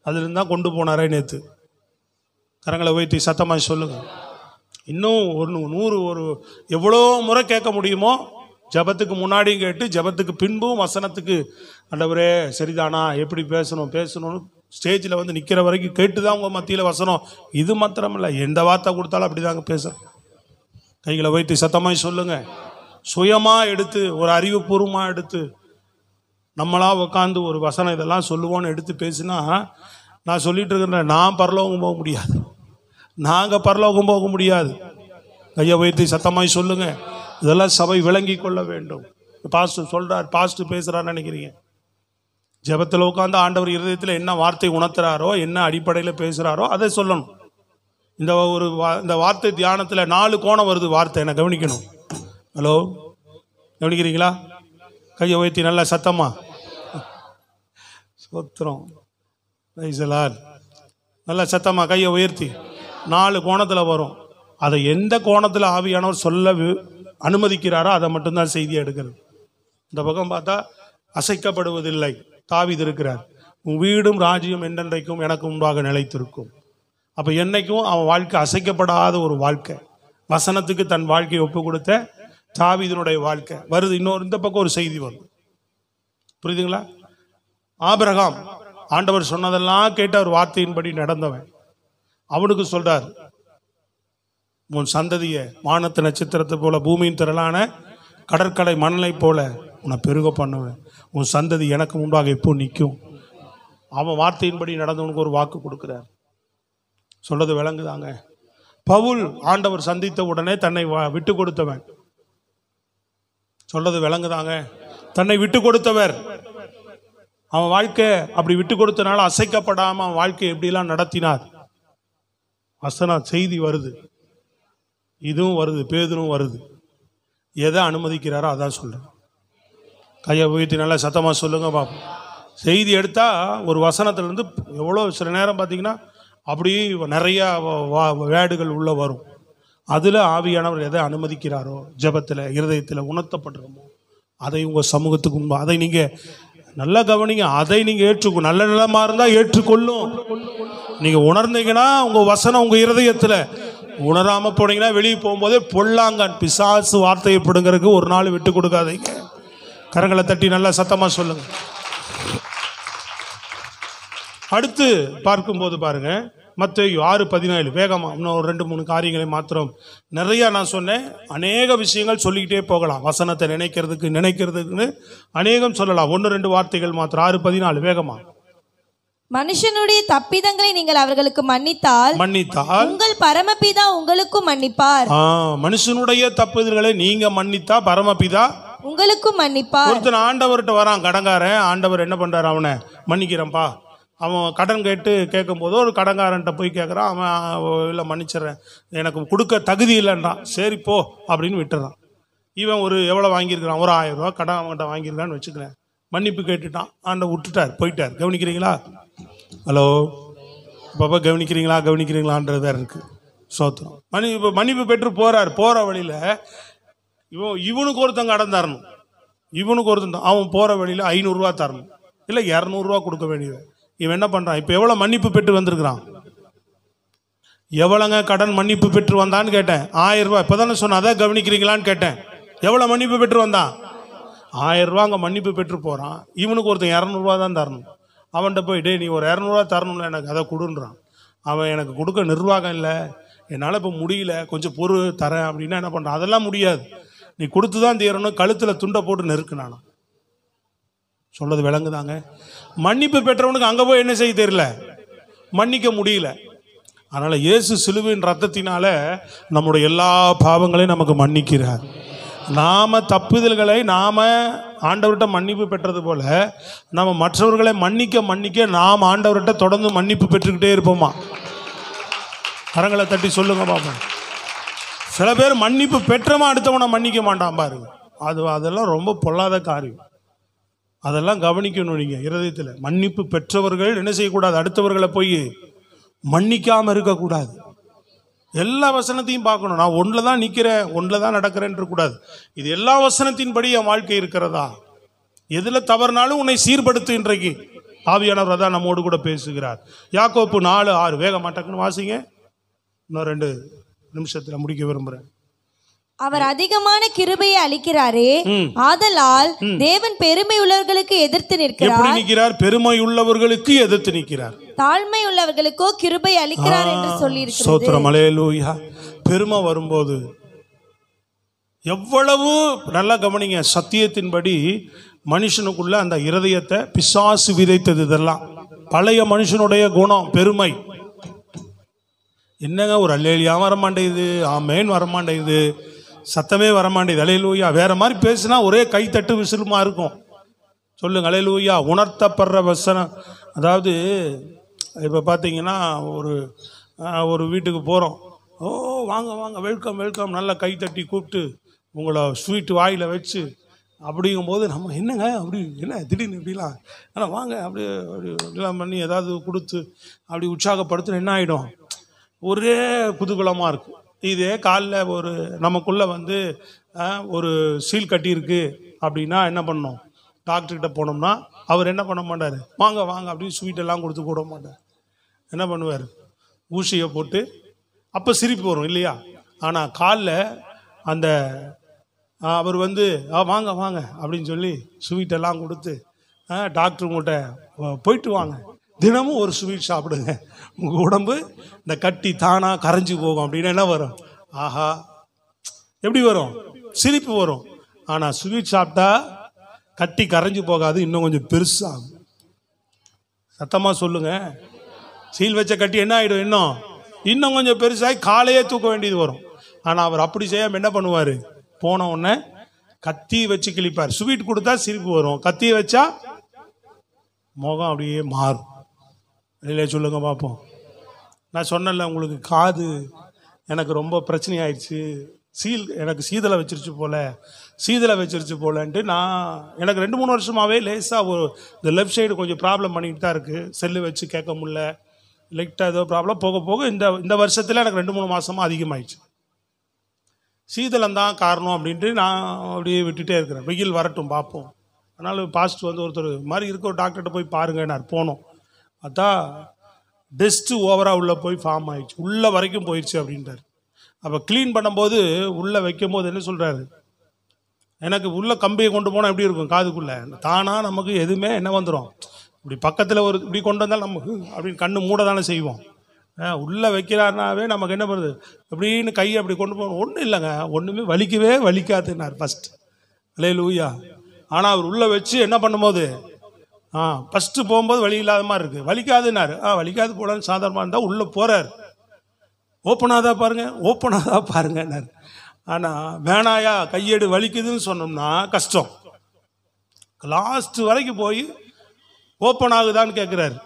அதுலேருந்து தான் கொண்டு போனாரே நேற்று. கரங்களை வைத்து சத்தமாக சொல்லுங்கள். இன்னும் ஒரு எவ்வளோ முறை கேட்க முடியுமோ, ஜபத்துக்கு முன்னாடியும் கேட்டு ஜபத்துக்கு பின்பும் வசனத்துக்கு ஆண்டவரே சரிதானா, எப்படி பேசணும்னு ஸ்டேஜில் நிற்கிற வரைக்கும் கேட்டு தான் உங்கள் மத்தியில் வசனம். இது மாத்திரம் இல்லை, எந்த வார்த்தை கொடுத்தாலும் அப்படி தாங்க பேசுகிறோம். கைகளை வைத்து சத்தமாய் சொல்லுங்க. சுயமாக எடுத்து, ஒரு அறிவுபூர்வமாக எடுத்து, நம்மளாக உட்காந்து ஒரு வசனம் இதெல்லாம் சொல்லுவோன்னு எடுத்து பேசினா, நான் சொல்லிட்டு இருக்கிறேன், நான் பரலோகம் போக முடியாது, நாங்கள் பரலோகம் போக முடியாது. கையை வைத்து சத்தமாய் சொல்லுங்க. இதெல்லாம் சபை விளங்கி கொள்ள வேண்டும். பாஸ்டர் சொல்றார், பாஸ்டர் பேசுறான்னு நினைக்கிறீங்க? ஜெபத்தில் உட்காந்து ஆண்டவர் இருதயத்தில் என்ன வார்த்தை உணர்த்துறாரோ, என்ன அடிப்படையில் பேசுறாரோ அதை சொல்லணும். இந்த வார்த்தை தியானத்தில் 4 கோணம் வருது வார்த்தை, என்ன கவனிக்கணும். ஹலோ, கவனிக்கிறீங்களா? கையை வைத்து நல்லா சத்தமா சோத்திரம். நல்லா சத்தமா கையை உயர்த்தி 4 கோணத்தில் வரும். அதை எந்த கோணத்தில் ஆவியானவர் சொல்ல அனுமதிக்கிறாரோ அதை மட்டும்தான் செய்தியை எடுக்கிறது. இந்த பக்கம் பார்த்தா அசைக்கப்படுவதில்லை, தாவீது இருக்கிறார். உன் வீடும் ராஜ்யம் என்றென்றைக்கும் எனக்கு முன்பாக நிலைத்திருக்கும். அப்போ என்னைக்கும் அவன் வாழ்க்கை அசைக்கப்படாத ஒரு வாழ்க்கை, வசனத்துக்கு தன் வாழ்க்கையை ஒப்பு கொடுத்த தாவீதினுடைய வாழ்க்கை வருது. இந்த பக்கம் ஒரு செய்தி வருது, புரியுதுங்களா? ஆபிரகாம் ஆண்டவர் சொன்னதெல்லாம் கேட்ட ஒரு வார்த்தையின்படி நடந்தவன். அவனுக்கு சொல்றார், உன் சந்ததியை வானத்து நட்சத்திரத்தை போல பூமியின் திரளான கடற்கரை மணலை போல உன்னை பெருக பண்ணுவேன். உன் சந்ததி எனக்கு முன்பாக எப்போ நிற்கும். அவன் வார்த்தையின்படி நடந்தவனுக்கு ஒரு வாக்கு கொடுக்குறார். சொல்றது விளங்குதாங்க? பவுல் ஆண்டவர் சந்தித்த உடனே தன்னை விட்டு கொடுத்தவன். சொல்றது விளங்குதாங்க? தன்னை விட்டு கொடுத்தவர். அவன் வாழ்க்கை அப்படி விட்டு கொடுத்தனால அசைக்கப்படாம அவன் வாழ்க்கை எப்படிலாம் நடத்தினார். வசன செய்தி வருது, இதுவும் வருது, பேதுரும் வருது. எதை அனுமதிக்கிறாரோ அதான் சொல்றேன். கையை உயர்த்தி நல்லா சத்தமாக சொல்லுங்க பாப்போம். செய்தி எடுத்தால் ஒரு வசனத்திலேருந்து எவ்வளோ சில நேரம் பார்த்தீங்கன்னா அப்படி நிறையா வேடுகள் உள்ளே வரும். அதில் ஆவியானவர் எதை அனுமதிக்கிறாரோ ஜெபத்தில் இருதயத்தில் உணர்த்தப்படுறோமோ அதை உங்கள் சமூகத்துக்கு முன்பு அதை நீங்கள் நல்லா கவனிங்க. அதை நீங்கள் ஏற்றுக்கொள்ளும். நல்ல நிலமாக இருந்தால் ஏற்றுக்கொள்ளும். நீங்கள் உணர்ந்தீங்கன்னா உங்கள் வசனம் உங்கள் இருதயத்தில், உணராமல் போனீங்கன்னா வெளியே போகும்போதே பொல்லாங்கன் பிசாசு வார்த்தையை பிடுங்கிறதுக்கு ஒரு நாள் விட்டு கொடுக்காதீங்க. கரங்களை தட்டி நல்லா சத்தமாக சொல்லுங்க. அடுத்து பார்க்கும்போது பாருங்க, மத்தேயு 6:17 வேகமாக இன்னும் ஒரு 2-3 காரியங்களை மாத்திரம். நிறையா நான் சொன்னேன், அநேக விஷயங்கள் சொல்லிக்கிட்டே போகலாம். வசனத்தை நினைக்கிறதுக்குன்னு அநேகம் சொல்லலாம். 1-2 வார்த்தைகள் மாத்திரம். 6:14 வேகமா. மனுஷனுடைய தப்பிதங்களை நீங்கள் அவர்களுக்கு மன்னித்தால் உங்கள் பரமபிதா உங்களுக்கும் மன்னிப்பார். மனுஷனுடைய தப்புதல்களை நீங்க மன்னித்தா பரமபிதா உங்களுக்கும் மன்னிப்பார். ஒருத்தன் ஆண்டவர்கிட்ட வரான், கடங்காரன். ஆண்டவர் என்ன பண்றாரு? அவனை மன்னிக்கிறேன்ப்பா. அவன் கடன் கேட்கும் போது ஒரு கடங்காரன்ட்ட போய் கேட்குறான். அவன் இல்லை மன்னிச்சிட்றேன், எனக்கு கொடுக்க தகுதி இல்லைன்றான். சரி போ அப்படின்னு விட்டுறான். இவன் ஒரு எவ்வளோ வாங்கியிருக்கிறான்? ஒரு 1000 ரூபா கடன் அவன்கிட்ட வாங்கியிருக்கான்னு வச்சுக்கிறேன். மன்னிப்பு கேட்டுட்டான், விட்டுட்டார், போயிட்டார். கவனிக்கிறீங்களா? ஹலோ பாப்பா, கவனிக்கிறீங்களான்றது வேற இருக்கு. சோத்திரம். மன்னிப்பு பெற்று போறார். போற வழியில இவனுக்கு ஒருத்தன் கடன் தரணும். இவனுக்கு ஒருத்தன் அவன் போற வழியில 500 ரூபா தரணும், இல்லை 200 ரூபா கொடுக்க வேண்டியது. இவன் என்ன பண்றான்? இப்ப எவ்வளவு மன்னிப்பு பெற்று வந்திருக்கிறான்? எவ்வளவுங்க கடன் மன்னிப்பு பெற்று வந்தான்னு கேட்டேன். 1000 ரூபாய். இப்பதானே சொன்ன, அதை கவனிக்கிறீங்களான்னு கேட்டேன். எவ்வளவு மன்னிப்பு பெற்று வந்தான்? 1000 ரூபா அங்கே மன்னிப்பு பெற்று போறான். இவனுக்கு ஒருத்தன் 200 ரூபா தான் தரணும். அவன்கிட்ட போய், டே நீ ஒரு 200 ரூபா தரணும்ல, எனக்கு அதை கொடுன்றான். அவன் எனக்கு கொடுக்க நிர்வாகம் இல்லை, என்னால் இப்போ முடியல, கொஞ்சம் பொருள் தரேன் அப்படின்னா என்ன பண்ணுறான்? அதெல்லாம் முடியாது, நீ கொடுத்து தான் தீரணும். கழுத்தில் துண்டை போட்டு நெருக்குனானா. சொல்றது விளங்குதாங்க? மன்னிப்பு பெற்றவனுக்கு அங்கே போய் என்ன செய்ய தெரியல, மன்னிக்க முடியல. அதனால இயேசு சிலுவையின் ரத்தத்தினால நம்முடைய எல்லா பாவங்களையும் நமக்கு மன்னிக்கிறார். நாம தப்புதல்களை நாம ஆண்டவர்கிட்ட மன்னிப்பு பெற்றது போல நம்ம மற்றவர்களை மன்னிக்க நாம் ஆண்டவர்கிட்ட தொடர்ந்து மன்னிப்பு பெற்றுக்கிட்டே இருப்போமா? கரங்களை தட்டி சொல்லுங்க பாப்போம். சில பேர் மன்னிப்பு பெற்றமா அடுத்தவனை மன்னிக்க மாட்டான் பாருங்க. அதெல்லாம் ரொம்ப பொல்லாத காரியம். அதெல்லாம் கவனிக்கணும். நீங்க இருதயத்தில் மன்னிப்பு பெற்றவர்கள் என்ன செய்யக்கூடாது? அடுத்தவர்களை போய் மன்னிக்காம இருக்கக்கூடாது. எல்லா வசனத்தையும் பார்க்கணும். நான் ஒன்றில் தான் நிற்கிறேன், ஒன்றில் தான் நடக்கிறேன் கூடாது. இது எல்லா வசனத்தின்படி என் வாழ்க்கை இருக்கிறதா? எதில் தவறுனாலும் உன்னை சீர்படுத்து. இன்றைக்கு ஆவியானவர் தான் நம்மோடு கூட பேசுகிறார். யாக்கோப்பு 4:6 வேக மாட்டேக்குன்னு வாசிங்க. இன்னும் 2 நிமிஷத்தில் முடிக்க விரும்புகிறேன். அவர் அதிகமான கிருபையை அளிக்கிறாரே, ஆதலால் தேவன் பெருமை உள்ளவர்களுக்கு எதிர்த்து நிற்கிறார். எப்படி நிற்கிறார்? பெருமை உள்ளவர்களுக்கு எதிர்த்து நிற்கிறார். தாழ்மை உள்ளவர்களுக்கோ கிருபை அளிக்கிறார் என்று சொல்லி இருக்கிறது. ஸ்தோத்திரம், அல்லேலூயா. பெருமை வரும்போது எவ்வளவு நல்லா கவனிங்க. சத்தியத்தின்படி மனுஷனுக்குள்ள அந்த இருதயத்தை பிசாசு விதைத்தது. இதெல்லாம் பழைய மனுஷனுடைய குணம், பெருமை. என்னங்க ஒரு அல்லேலியா வரமாட்டேங்குது, ஆமேன் வரமாட்டேங்குது, சத்தமே வரமாட்டேங்குது. அல்லேலூயா. வேற மாதிரி பேசினா ஒரே கைத்தட்டு விசிலுமா இருக்கும். சொல்லுங்க அல்லேலூயா. உணர்த்தப்படுற வசனம். அதாவது இப்போ பார்த்தீங்கன்னா ஒரு வீட்டுக்கு போகிறோம். ஓ வாங்க வாங்க, வெல்கம் வெல்கம், நல்லா கைத்தட்டி கூப்பிட்டு உங்களை ஸ்வீட்டு வாயில் வச்சு அப்படிங்கும்போது நம்ம என்னங்க அப்படி என்ன திடீர்னு இப்படிலாம் ஆனால் வாங்க அப்படி இப்படிலாம் பண்ணி ஏதாவது கொடுத்து அப்படி உற்சாகப்படுத்துன என்ன ஆகிடும்? ஒரே குதூகலமாக இருக்கும். இதே காலில் நமக்குள்ளே ஒரு சீல் கட்டியிருக்கு அப்படின்னா என்ன பண்ணோம்? டாக்டர்கிட்ட போனோம்னா அவர் என்ன பண்ண மாட்டார்? வாங்க வாங்க அப்படின்னு ஸ்வீட்டெல்லாம் கொடுத்து கூட மாட்டார். என்ன பண்ணுவார்? ஊசியை போட்டு அப்போ சிரிப்பு வரும் இல்லையா? ஆனால் காலில் அந்த அவர் வாங்க வாங்க அப்படின்னு சொல்லி ஸ்வீட்டெல்லாம் கொடுத்து டாக்டர் உங்கள்கிட்ட போயிட்டு வாங்க, தினமும் ஒரு ஸ்வீட் சாப்பிடுங்க, உங்கள் உடம்பு இந்த கட்டி தானாக கரைஞ்சி போகும் அப்படின்னு என்ன வரும்? ஆஹா எப்படி வரும்? சிரிப்பு வரும். ஆனால் ஸ்வீட் சாப்பிட்டா கட்டி கரைஞ்சு போகாது, இன்னும் கொஞ்சம் பெருசாகும். சத்தமாக சொல்லுங்க. சீல் வச்ச கட்டி என்ன ஆகிடும்? இன்னும் கொஞ்சம் பெருசாகி காலையே தூக்க வேண்டியது வரும். ஆனால் அவர் அப்படி செய்யாமல் என்ன பண்ணுவார்? போன உடனே கத்தி வச்சு கிழிப்பார். ஸ்வீட் கொடுத்தா சிரிப்பு வரும், கத்தியை வச்சா முகம் அப்படியே மாறும். இல்லையா சொல்லுங்க பார்ப்போம். நான் சொன்னேன்ல உங்களுக்கு, காது எனக்கு ரொம்ப பிரச்சனை ஆயிடுச்சு, எனக்கு சீதலை வச்சிருச்சு போலன்ட்டு எனக்கு 2-3 வருஷமாகவே லேசாக இந்த லெஃப்ட் சைடு கொஞ்சம் ப்ராப்ளம் பண்ணிக்கிட்டு தான் இருக்குது. செல்லு வச்சு கேட்க முடியல, லைட்டாக ஏதோ ப்ராப்ளம். போக போக இந்த வருஷத்தில் எனக்கு 2-3 மாதமாக அதிகமாகிடுச்சு. சீதளம் தான் காரணம் அப்படின்ட்டு நான் அப்படியே விட்டுட்டே இருக்கிறேன். வெயில் வரட்டும் பார்ப்போம். அதனால் பாஸ்ட் ஒருத்தர் மாதிரி இருக்க ஒரு டாக்டர்கிட்ட போய் பாருங்கன்னார். போனோம், அதான் டெஸ்ட்டு ஓவராக உள்ளே போய் ஃபார்ம் ஆகிடுச்சு, உள்ளே வரைக்கும் போயிடுச்சு அப்படின்றார். அப்போ க்ளீன் பண்ணும்போது உள்ளே வைக்கும்போது என்ன சொல்கிறாரு, எனக்கு உள்ளே கம்பியை கொண்டு போனால் எப்படி இருக்கும் காதுக்குள்ளே, தானாக நமக்கு எதுவுமே என்ன வந்துடும், இப்படி பக்கத்தில் ஒரு இப்படி கொண்டு வந்தால் நமக்கு அப்படின்னு கண்ணு மூட தானே செய்வோம். உள்ளே வைக்கிறாருனாவே நமக்கு என்ன பண்ணுறது, அப்படின்னு கையை அப்படி கொண்டு போகணும். ஒன்றும் இல்லைங்க, ஒன்றுமே வலிக்காதுன்னார் ஃபஸ்ட். அல்லேலூயா. ஆனால் அவர் உள்ளே வச்சு என்ன பண்ணும்போது ஃபஸ்ட்டு போகும்போது வலி இல்லாத மாதிரி இருக்குது, வலிக்காதுன்னாரு. வலிக்காது போடான்னு சாதாரணமாக இருந்தால் உள்ளே போகிறார். ஓப்பனாக பாருங்கன்னாரு. ஆனால் வேணாயா கையெடு வலிக்குதுன்னு சொன்னோம்னா கஷ்டம். லாஸ்ட்டு வரைக்கும் போய் ஓப்பன் ஆகுதான்னு கேட்குறாரு.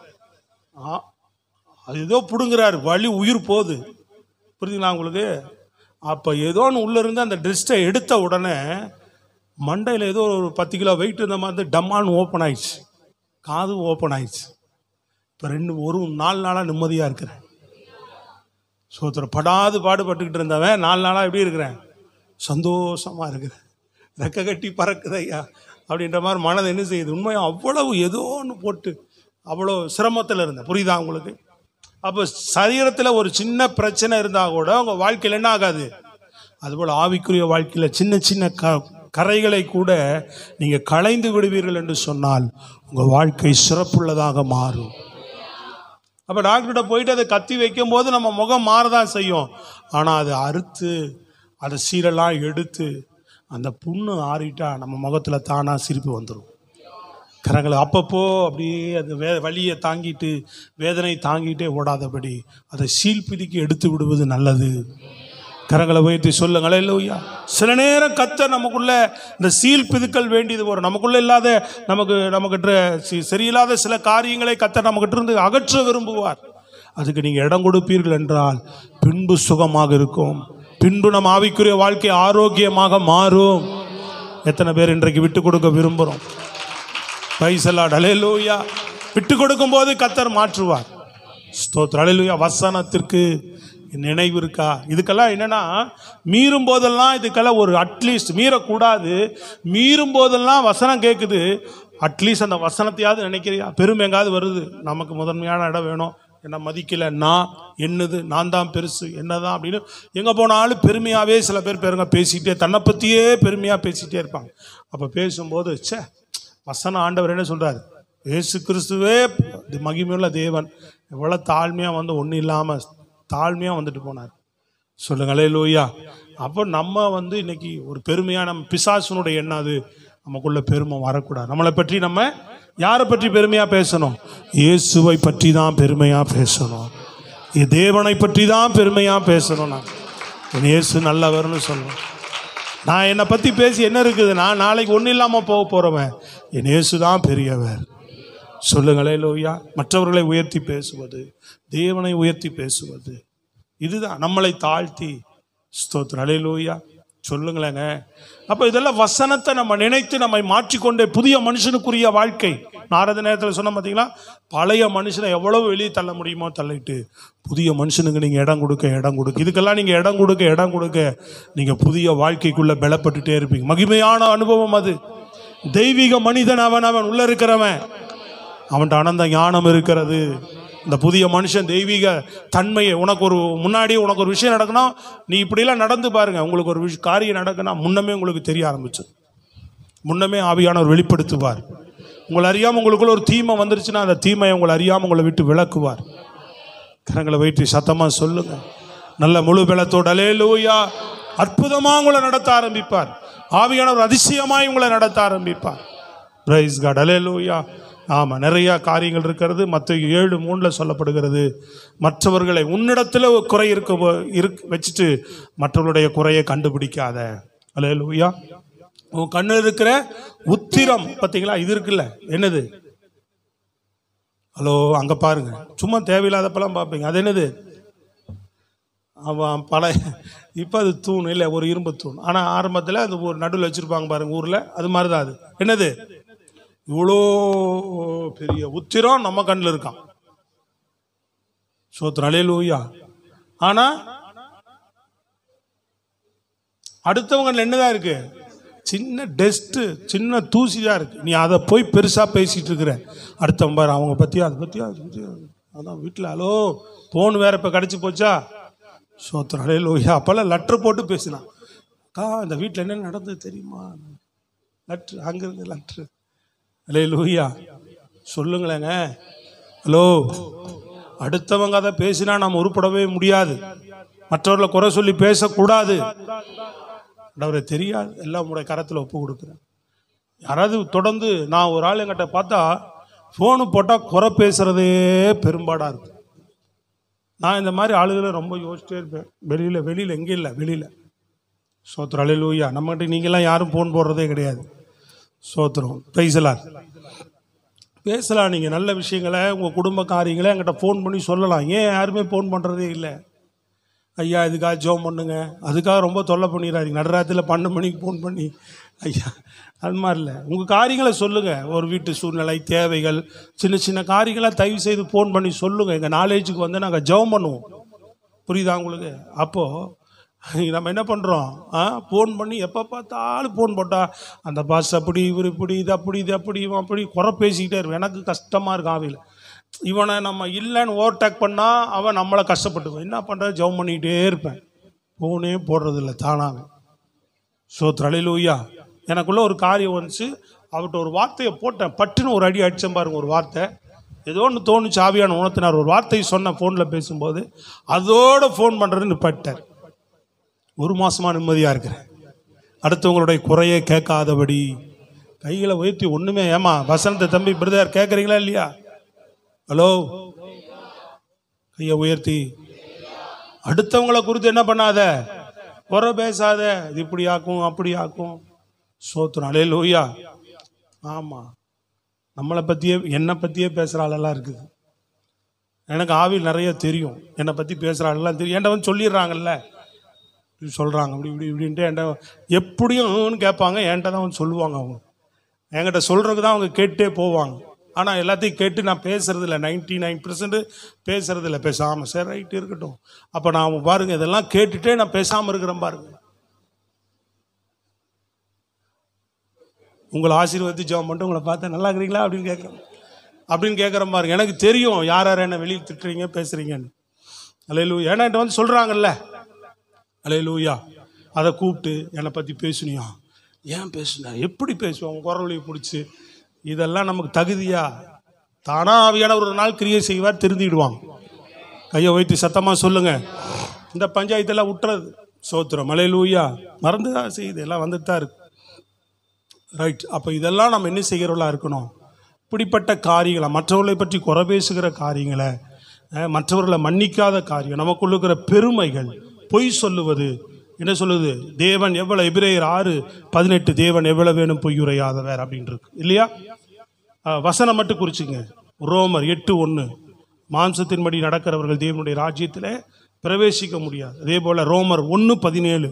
அது ஏதோ பிடுங்குறாரு, வலி உயிர் போகுது. புரியுதுங்களா உங்களுக்கு? அப்போ ஏதோ ஒன்று உள்ளேருந்து அந்த ட்ரெஸ்ட்டை எடுத்த உடனே மண்டையில் ஏதோ ஒரு 10 கிலோ வெயிட் இருந்த மாதிரி டம்மான்னு ஓப்பன் ஆயிடுச்சு, காது ஓப்பன் ஆயிடுச்சு. இப்போ 4 நாளாக நிம்மதியாக இருக்கிறேன். சோத்திரம். பாடுபட்டுக்கிட்டு இருந்தவன் 4 நாளாக எப்படி இருக்கிறேன்? சந்தோஷமாக இருக்கிறேன். ரெக்க கட்டி பறக்குது ஐயா அப்படின்ற மாதிரி மனதை என்ன செய்யுது? உண்மையாக அவ்வளவு ஏதோ ஒன்று போட்டு அவ்வளோ சிரமத்தில் இருந்தேன். புரியுதா உங்களுக்கு? அப்போ சரீரத்தில் ஒரு சின்ன பிரச்சனை இருந்தால் கூட உங்கள் வாழ்க்கையில் என்ன ஆகாது? அதுபோல் ஆவிக்குரிய வாழ்க்கையில் சின்ன சின்ன கரைகளை கூட நீங்கள் களைந்து விடுவீர்கள் என்று சொன்னால் உங்கள் வாழ்க்கை சிறப்புள்ளதாக மாறும். அப்போ டாக்டர்கிட்ட போயிட்டு அதை கத்தி வைக்கும் போது நம்ம முகம் மாறதான் செய்யும். ஆனால் அதை அறுத்து அதை சீரெல்லாம் எடுத்து அந்த புண்ணு ஆறிட்டா நம்ம முகத்தில் தானாக சிரிப்பு வந்துடும். கரங்களை அப்பப்போ அப்படியே அந்த வலியை தாங்கிட்டு வேதனை தாங்கிட்டே ஓடாதபடி அதை சீல் பிதுக்கி எடுத்து விடுவது நல்லது. கரங்களை உயர்த்தி சொல்லுங்களே இல்லையா? சில நேரம் கர்த்தர் நமக்குள்ள இந்த சீல் பிதுக்கல் வேண்டியது வரும். நமக்குள்ள இல்லாத நமக்கிட்ட சரியில்லாத சில காரியங்களை கர்த்தர் நமக்கிட்ட இருந்து அகற்ற விரும்புவார். அதுக்கு நீங்கள் இடம் கொடுப்பீர்கள் என்றால் பின்பு சுகமாக இருக்கும். பின்பு நம் ஆவிக்குரிய வாழ்க்கை ஆரோக்கியமாக மாறும். எத்தனை பேர் இன்றைக்கு விட்டு கொடுக்க விரும்புகிறோம்? அல்லேலூயா. விட்டு கொடுக்கும் போது கர்த்தர் மாற்றுவார். ஸ்தோத்திரம். அல்லேலூயா. வசனத்திற்கு நினைவு இருக்கா? இதுக்கெல்லாம் என்னன்னா, மீறும் போதெல்லாம் இதுக்கெல்லாம் ஒரு அட்லீஸ்ட் மீறக்கூடாது. மீறும் போதெல்லாம் வசனம் கேட்குது, அட்லீஸ்ட் அந்த வசனத்தையாவது நினைக்கிறியா? பெருமை எங்காவது வருது, நமக்கு முதன்மையான இடம் வேணும், என்ன மதிக்கலை, நான் தான் பெருசு, என்னதான் அப்படின்னு எங்கே போனாலும் பெருமையாகவே சில பேர் பேசிகிட்டே தன்னை பற்றியே பெருமையாக பேசிகிட்டே இருப்பாங்க. அப்போ பேசும்போது வசனம் ஆண்டவர் என்ன சொல்கிறார்? இயேசு கிறிஸ்துவே மகிமையுள்ள தேவன் எவ்வளோ தாழ்மையாக ஒன்றும் இல்லாமல் தாழ்மையாக வந்துட்டு போனார். சொல்லுங்களே லூயா. அப்போ நம்ம இன்னைக்கு ஒரு பெருமையாக நம்ம பிசாசுனுடைய எண்ணம் அது நமக்குள்ள பெருமை வரக்கூடாது. நம்மளை பற்றி நம்ம யாரை பற்றி பெருமையாக பேசணும்? இயேசுவை பற்றி தான் பெருமையாக பேசணும். தேவனை பற்றி தான் பெருமையாக பேசணும். நான் இயேசு நல்லவர்னு சொல்லணும். நான் என்னை பற்றி பேசி என்ன இருக்குது? நான் நாளைக்கு ஒன்றும் இல்லாமல் போக போகிறவன். என் இயேசு தான் பெரியவர். சொல்லுங்களே லோயா. மற்றவர்களை உயர்த்தி பேசுவது, தேவனை உயர்த்தி பேசுவது, இதுதான் நம்மளை தாழ்த்தி. ஸ்தோத்திரம். அல்லேலூயா. சொல்லுங்களேங்க. அப்போ இதெல்லாம் வசனத்தை நம்ம நினைத்து நம்மை மாற்றிக்கொண்டே புதிய மனுஷனுக்குரிய வாழ்க்கை. நாரத நேரத்தில் சொன்ன பார்த்தீங்களா, பழைய மனுஷனை எவ்வளவு வெளியே தள்ள முடியுமோ தள்ளிட்டு புதிய மனுஷனுக்கு நீங்கள் இடம் கொடுக்க இதுக்கெல்லாம் நீங்கள் இடம் கொடுக்க நீங்கள் புதிய வாழ்க்கைக்குள்ளே பலப்பட்டுட்டே இருப்பீங்க. மகிமையான அனுபவம் அது. தெய்வீக மனிதன் அவன் உள்ள இருக்கிறவன், அவன்கிட்ட அனந்த ஞானம் இருக்கிறது. இந்த புதிய மனுஷன் தெய்வீக தன்மையை முன்னாடி உனக்கு ஒரு விஷயம் நடக்கணும், நீ இப்படிலாம் நடந்து பாருங்க, உங்களுக்கு ஒரு காரியம் நடக்குன்னா முன்னமே உங்களுக்கு தெரிய ஆரம்பிச்சு, முன்னமே ஆவியானவர் வெளிப்படுத்துவார். உங்களை அறியாமல் உங்களுக்குள்ள ஒரு தீமை வந்துருச்சுன்னா அந்த தீமையை உங்களை அறியாமல் உங்களை விட்டு விளக்குவார். கரங்களை வைத்து சத்தமாக சொல்லுங்க. நல்ல முழு பலத்தோடு அல்லேலூயா அற்புதமாக உங்களை நடத்த ஆரம்பிப்பார். ஆவியானவர் அதிசயமாய் உங்களை நடத்த ஆரம்பிப்பார். பிரைஸ் காட் அல்லேலூயா. ஆமாம், நிறையா காரியங்கள் இருக்கிறது. மத்தேயு 7:3 சொல்லப்படுகிறது, மற்றவர்களை உன்னிடத்தில் குறை வச்சுட்டு மற்றவர்களுடைய குறையை கண்டுபிடிக்காத. அல்லேலூயா. உன் கண்ணில் இருக்கிற உத்திரம் பார்த்தீங்களா, இது இருக்குல்ல, என்னது? ஹலோ, அங்கே பாருங்க, சும்மா தேவையில்லாதப்பெல்லாம் பார்ப்பீங்க, அது என்னது? அவன் இப்போ அது தூண் இல்லை, ஒரு இரும்பு தூண். ஆனால் ஆரம்பத்தில் அது ஒரு நடுவில் வச்சுருப்பாங்க பாருங்க ஊரில், அது மாதிரி தான். அது என்னது? இவ்வளோ பெரிய உத்திரம் நம்ம கண்ணில் இருக்கான். சோத்திரம் அல்லேலூயா. ஆனால் அடுத்தவங்க என்னதான் இருக்கு? சின்ன டஸ்ட்டு, சின்ன தூசி தான் இருக்கு. நீ அதை போய் பெருசாக பேசிகிட்டு இருக்கிற. அடுத்தவங்க பாரு, அவங்க பற்றியா அதை பற்றியா அதான் வீட்டில். ஹலோ, ஃபோன் வேற இப்போ கிடச்சி போச்சா? சோத்திரம் அல்லேலூயா. அப்போல்லாம் லெட்ரு போட்டு பேசினான். அக்கா, இந்த வீட்டில் என்ன நடந்தது தெரியுமா? லெட்ரு, அங்கேருந்து லெட்ரு. அல்லேலூயா. சொல்லுங்களேங்க. ஹலோ, அடுத்தவங்க அதை பேசினா நம்ம உருப்படவே முடியாது. மற்றவர்களை குறை சொல்லி பேசக்கூடாது. அவரை தெரியாது, எல்லாம் உடைய கரத்தில் ஒப்பு கொடுக்குறேன். யாராவது தொடர்ந்து, நான் ஒரு ஆள் என்கிட்ட பார்த்தா ஃபோனு போட்டால் குறை பேசுகிறதே பெரும்பாடாக இருக்கு. நான் இந்த மாதிரி ஆளுகளை ரொம்ப யோசிச்சிட்டே இருப்பேன். வெளியில் எங்கே இல்லை, வெளியில். சோத்திரம் அல்லேலூயா. நம்மகிட்ட நீங்களாம் யாரும் ஃபோன் போடுறதே கிடையாது. சோத்திரம். பேசலாம் பேசலாம். நீங்கள் நல்ல விஷயங்களை, உங்கள் குடும்ப காரியங்களை என்கிட்ட ஃபோன் பண்ணி சொல்லலாம். ஏன் யாருமே ஃபோன் பண்ணுறதே இல்லை? ஐயா இதுக்காக ஜெபம் பண்ணுங்க, அதுக்காக ரொம்ப தொல்லை பண்ணிடுறாங்க. நடுராத்திரியில் 12 மணிக்கு ஃபோன் பண்ணி, ஐயா அது மாதிரி இல்லை. உங்கள் காரியங்களை சொல்லுங்கள். ஒரு வீட்டு சூழ்நிலை, தேவைகள், சின்ன சின்ன காரியங்களை தயவு செய்து ஃபோன் பண்ணி சொல்லுங்கள். எங்கள் நாலேஜுக்கு வந்து நாங்கள் ஜெபம் பண்ணுவோம். புரியுதா உங்களுக்கு? அப்போது நம்ம என்ன பண்ணுறோம்? ஃபோன் பண்ணி எப்போ பார்த்தாலும் ஃபோன் போட்டால் அந்த பாஸ் அப்படி, இவர் இப்படி, இது அப்படி, இது அப்படி, இவன் அப்படி குறை பேசிக்கிட்டே இருக்கும். எனக்கு கஷ்டமாக இருக்கும். ஆவியில் இவனை நம்ம இல்லைன்னு ஓவர்டேக் பண்ணால் அவன் நம்மளை கஷ்டப்பட்டுக்குவோம். என்ன பண்ணுறது? ஜெபம் பண்ணிக்கிட்டே இருப்பேன். ஃபோனே போடுறதில்ல தானாக. சோத்திரம் அல்லேலூயா. எனக்குள்ளே ஒரு காரியம் வந்துச்சு. அவர்கிட்ட ஒரு வார்த்தையை போட்டேன். பட்டுன்னு ஒரு அடி அடித்தேன் பாருங்க. ஒரு வார்த்தை ஏதோ ஒன்று தோணுச்சு. ஆவியான உணர்த்தினார். ஒரு வார்த்தையை சொன்னேன் ஃபோனில் பேசும்போது. அதோடு ஃபோன் பண்ணுறதுன்னு நிப்பாட்டார். 1 மாதமாக நிம்மதியாக இருக்கிறேன். அடுத்தவங்களுடைய குறையை கேட்காதபடி கைகளை உயர்த்தி ஒன்றுமே. ஏமா வசந்த தம்பி பிரதர் கேட்குறீங்களா இல்லையா? ஹலோ, கையை உயர்த்தி. அடுத்தவங்களை குறித்து என்ன பண்ணாத, குறை பேசாத. இது இப்படி ஆக்கும், அப்படி ஆக்கும். சோத்திரம் அல்லேலூயா. ஆமாம், நம்மளை பற்றியே, என்னை பற்றியே பேசுகிற ஆளெல்லாம் இருக்குது. எனக்கு ஆவியில் நிறைய தெரியும். என்னை பற்றி பேசுகிற ஆளெல்லாம் தெரியும். என்கிட்ட வந்து சொல்லிடுறாங்கல்ல, இப்படி சொல்கிறாங்க, அப்படி இப்படி இப்படின்ட்டு என்கிட்ட எப்படியும் கேட்பாங்க. என்கிட்ட தான் வந்து சொல்லுவாங்க. அவங்க என்கிட்ட சொல்கிறதுக்கு தான் அவங்க கேட்டே போவாங்க. ஆனால் எல்லாத்தையும் கேட்டு நான் பேசுறதில்ல. 99% பேசுறதில்ல. பேசாமல் சரி ரைட்டு இருக்கட்டும். அப்போ நான் பாருங்கள், இதெல்லாம் கேட்டுகிட்டே நான் பேசாமல் இருக்கிறேன் பாருங்க. உங்களை ஆசீர்வதித்து ஜெபம் பண்ணிட்டு உங்களை பார்த்தா நல்லா இருக்கிறீங்களா அப்படின்னு கேட்குறேன் பாருங்க. எனக்கு தெரியும் யார் யார் என்ன வெளியில் திட்டுறீங்க பேசுகிறீங்கன்னு. அல்லேலூயா. ஏன்னா என்கிட்ட வந்து சொல்கிறாங்கல்ல. அல்லேலூயா. அதை கூப்பிட்டு என்னை பற்றி பேசுனியா, ஏன் பேசுனா, எப்படி பேசுவாங்க, குரவழியை பிடிச்சி. இதெல்லாம் நமக்கு தகுதியா? தானா ஆவியான ஒரு நாள் கிரியை செய்வார், திருந்திடுவாங்க. கையை வைத்து சத்தமாக சொல்லுங்க. இந்த பஞ்சாயத்தெல்லாம் விட்டுறது. சோத்திரம் அல்லேலூயா. மறந்து தான் செய்யுது, எல்லாம் வந்துட்டு தான் இருக்கு. ரைட். அப்போ இதெல்லாம் நம்ம என்ன செய்கிறவர்களாக இருக்கணும்? இப்படிப்பட்ட காரியங்களை, மற்றவர்களை பற்றி குறை பேசுகிற காரியங்களை, மற்றவர்களை மன்னிக்காத காரியம், நமக்குள்ள இருக்கிற பெருமைகள், பொய் சொல்லுவது. என்ன சொல்லுது தேவன்? எவ்வளோ? எபிரேயர் 6:18 தேவன் எவ்வளவு வேணும் பொய்யுரையாதவர் அப்படின்னு இருக்கு இல்லையா? வசனம் மட்டும் குறிச்சுங்க. ரோமர் 8:1 மாம்சத்தின்படி நடக்கிறவர்கள் தேவனுடைய ராஜ்யத்தில் பிரவேசிக்க முடியாது. அதே போல ரோமர் 1:17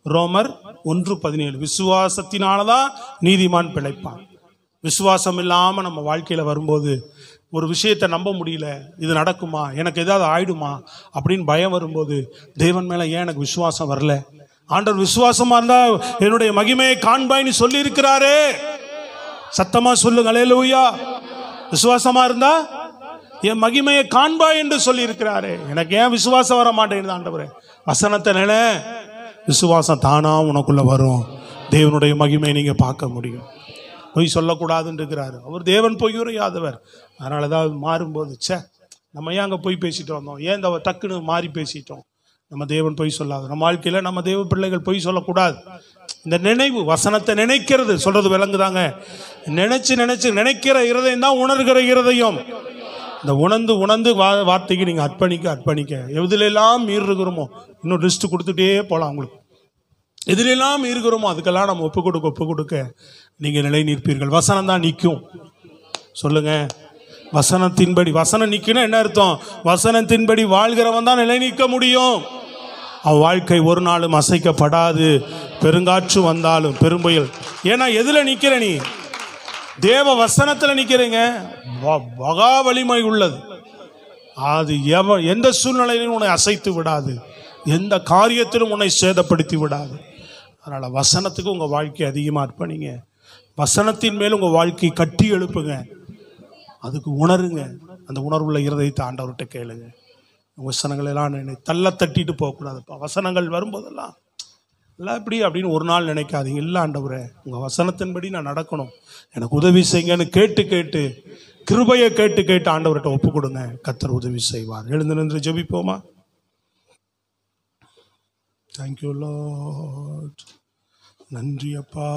ரோமர் 1:17 விசுவாசத்தினாலதான் நீதிமான் பிழைப்பான். விசுவாசம் இல்லாமல் நம்ம வாழ்க்கையில் வரும்போது ஒரு விஷயத்தை நம்ப முடியல, இது நடக்குமா, எனக்கு ஏதாவது ஆயிடுமா அப்படின்னு பயம் வரும்போது தேவன் மேலே ஏன் எனக்கு விசுவாசம் வரல? ஆண்டவர் விசுவாசமா இருந்தா என்னுடைய மகிமையை காண்பாய்னு சொல்லி இருக்கிறாரே. சத்தமா சொல்லுங்க அல்லேலூயா. விசுவாசமா இருந்தா என் மகிமையை காண்பாய் என்று சொல்லி இருக்கிறாரே. எனக்கு ஏன் விசுவாசம் வர மாட்டேங்குது ஆண்டவரே? வசனத்தை நில விசுவாசம் தானா உனக்குள்ள வரும். தேவனுடைய மகிமையை நீங்க பார்க்க முடியும். பொய் சொல்லக்கூடாதுன்னு இருக்கிறாரு அவர். தேவன் பொய்யுரையாதவர். அதனால தான் மாறும்போது நம்ம ஏன் அங்கே பொய் பேசிட்டு வந்தோம், ஏன் இந்த டக்குன்னு மாறி பேசிட்டோம், நம்ம தேவன் பொய் சொல்லாது. நம்ம வாழ்க்கையில் நம்ம தேவ பிள்ளைகள் பொய் சொல்லக்கூடாது. இந்த நினைவு, வசனத்தை நினைக்கிறது, சொல்றது விளங்குதாங்க. நினைக்கிற இருதயம் தான் உணர்கிற இருதயம். இந்த உணர்ந்து வார்த்தைக்கு நீங்கள் அர்ப்பணிக்க எதுலெல்லாம் மீறுகிறோமோ, இன்னும் லிஸ்ட் கொடுத்துட்டே போகலாம் உங்களுக்கு. எதுலெல்லாம் மீறுகிறோமோ அதுக்கெல்லாம் நம்ம ஒப்பு கொடுக்க நீங்கள் நிலை நிற்பீர்கள். வசனம் தான் நிற்கும். சொல்லுங்க, வசனத்தின்படி. வசனம் நிற்கணும் என்ன அர்த்தம்? வசனத்தின்படி வாழ்கிறவன் தான் நிலை நிற்க முடியும். அவன் வாழ்க்கை ஒரு நாளும் அசைக்கப்படாது. பெருங்காற்று வந்தாலும் பெரும்புயல். ஏன்னா எதுல நிக்கிற? நீ தேவ வசனத்தில் நிக்கிறீங்க. மகா வலிமை உள்ளது. அது எந்த சூழ்நிலையிலும் உன்னை அசைத்து விடாது, எந்த காரியத்திலும் உன்னை சேதப்படுத்தி விடாது. அதனால வசனத்துக்கு உங்க வாழ்க்கை அதிகமாக அர்ப்பணிங்க. வசனத்தின் மேல் உங்க வாழ்க்கையை கட்டி எழுப்புங்க. அதுக்கு உணருங்க. அந்த உணர்வுள்ள இருதயத்தை ஆண்டவர்கிட்ட கேளுங்க. வசனங்கள் எல்லாம் தள்ள தட்டிட்டு போகக்கூடாது. வசனங்கள் வரும்போதெல்லாம் எல்லாம் இப்படி அப்படின்னு ஒரு நாள் நினைக்காதீங்க. இல்லை ஆண்டவரே, உங்கள் வசனத்தின்படி நான் நடக்கணும், எனக்கு உதவி செய்யுங்கன்னு கேட்டு கிருபையை கேட்டு ஆண்டவர்கிட்ட ஒப்பு கொடுங்க. கர்த்தர் உதவி செய்வார். எழுந்து நின்று ஜெபிப்போமா? Thank you Lord. நன்றி அப்பா.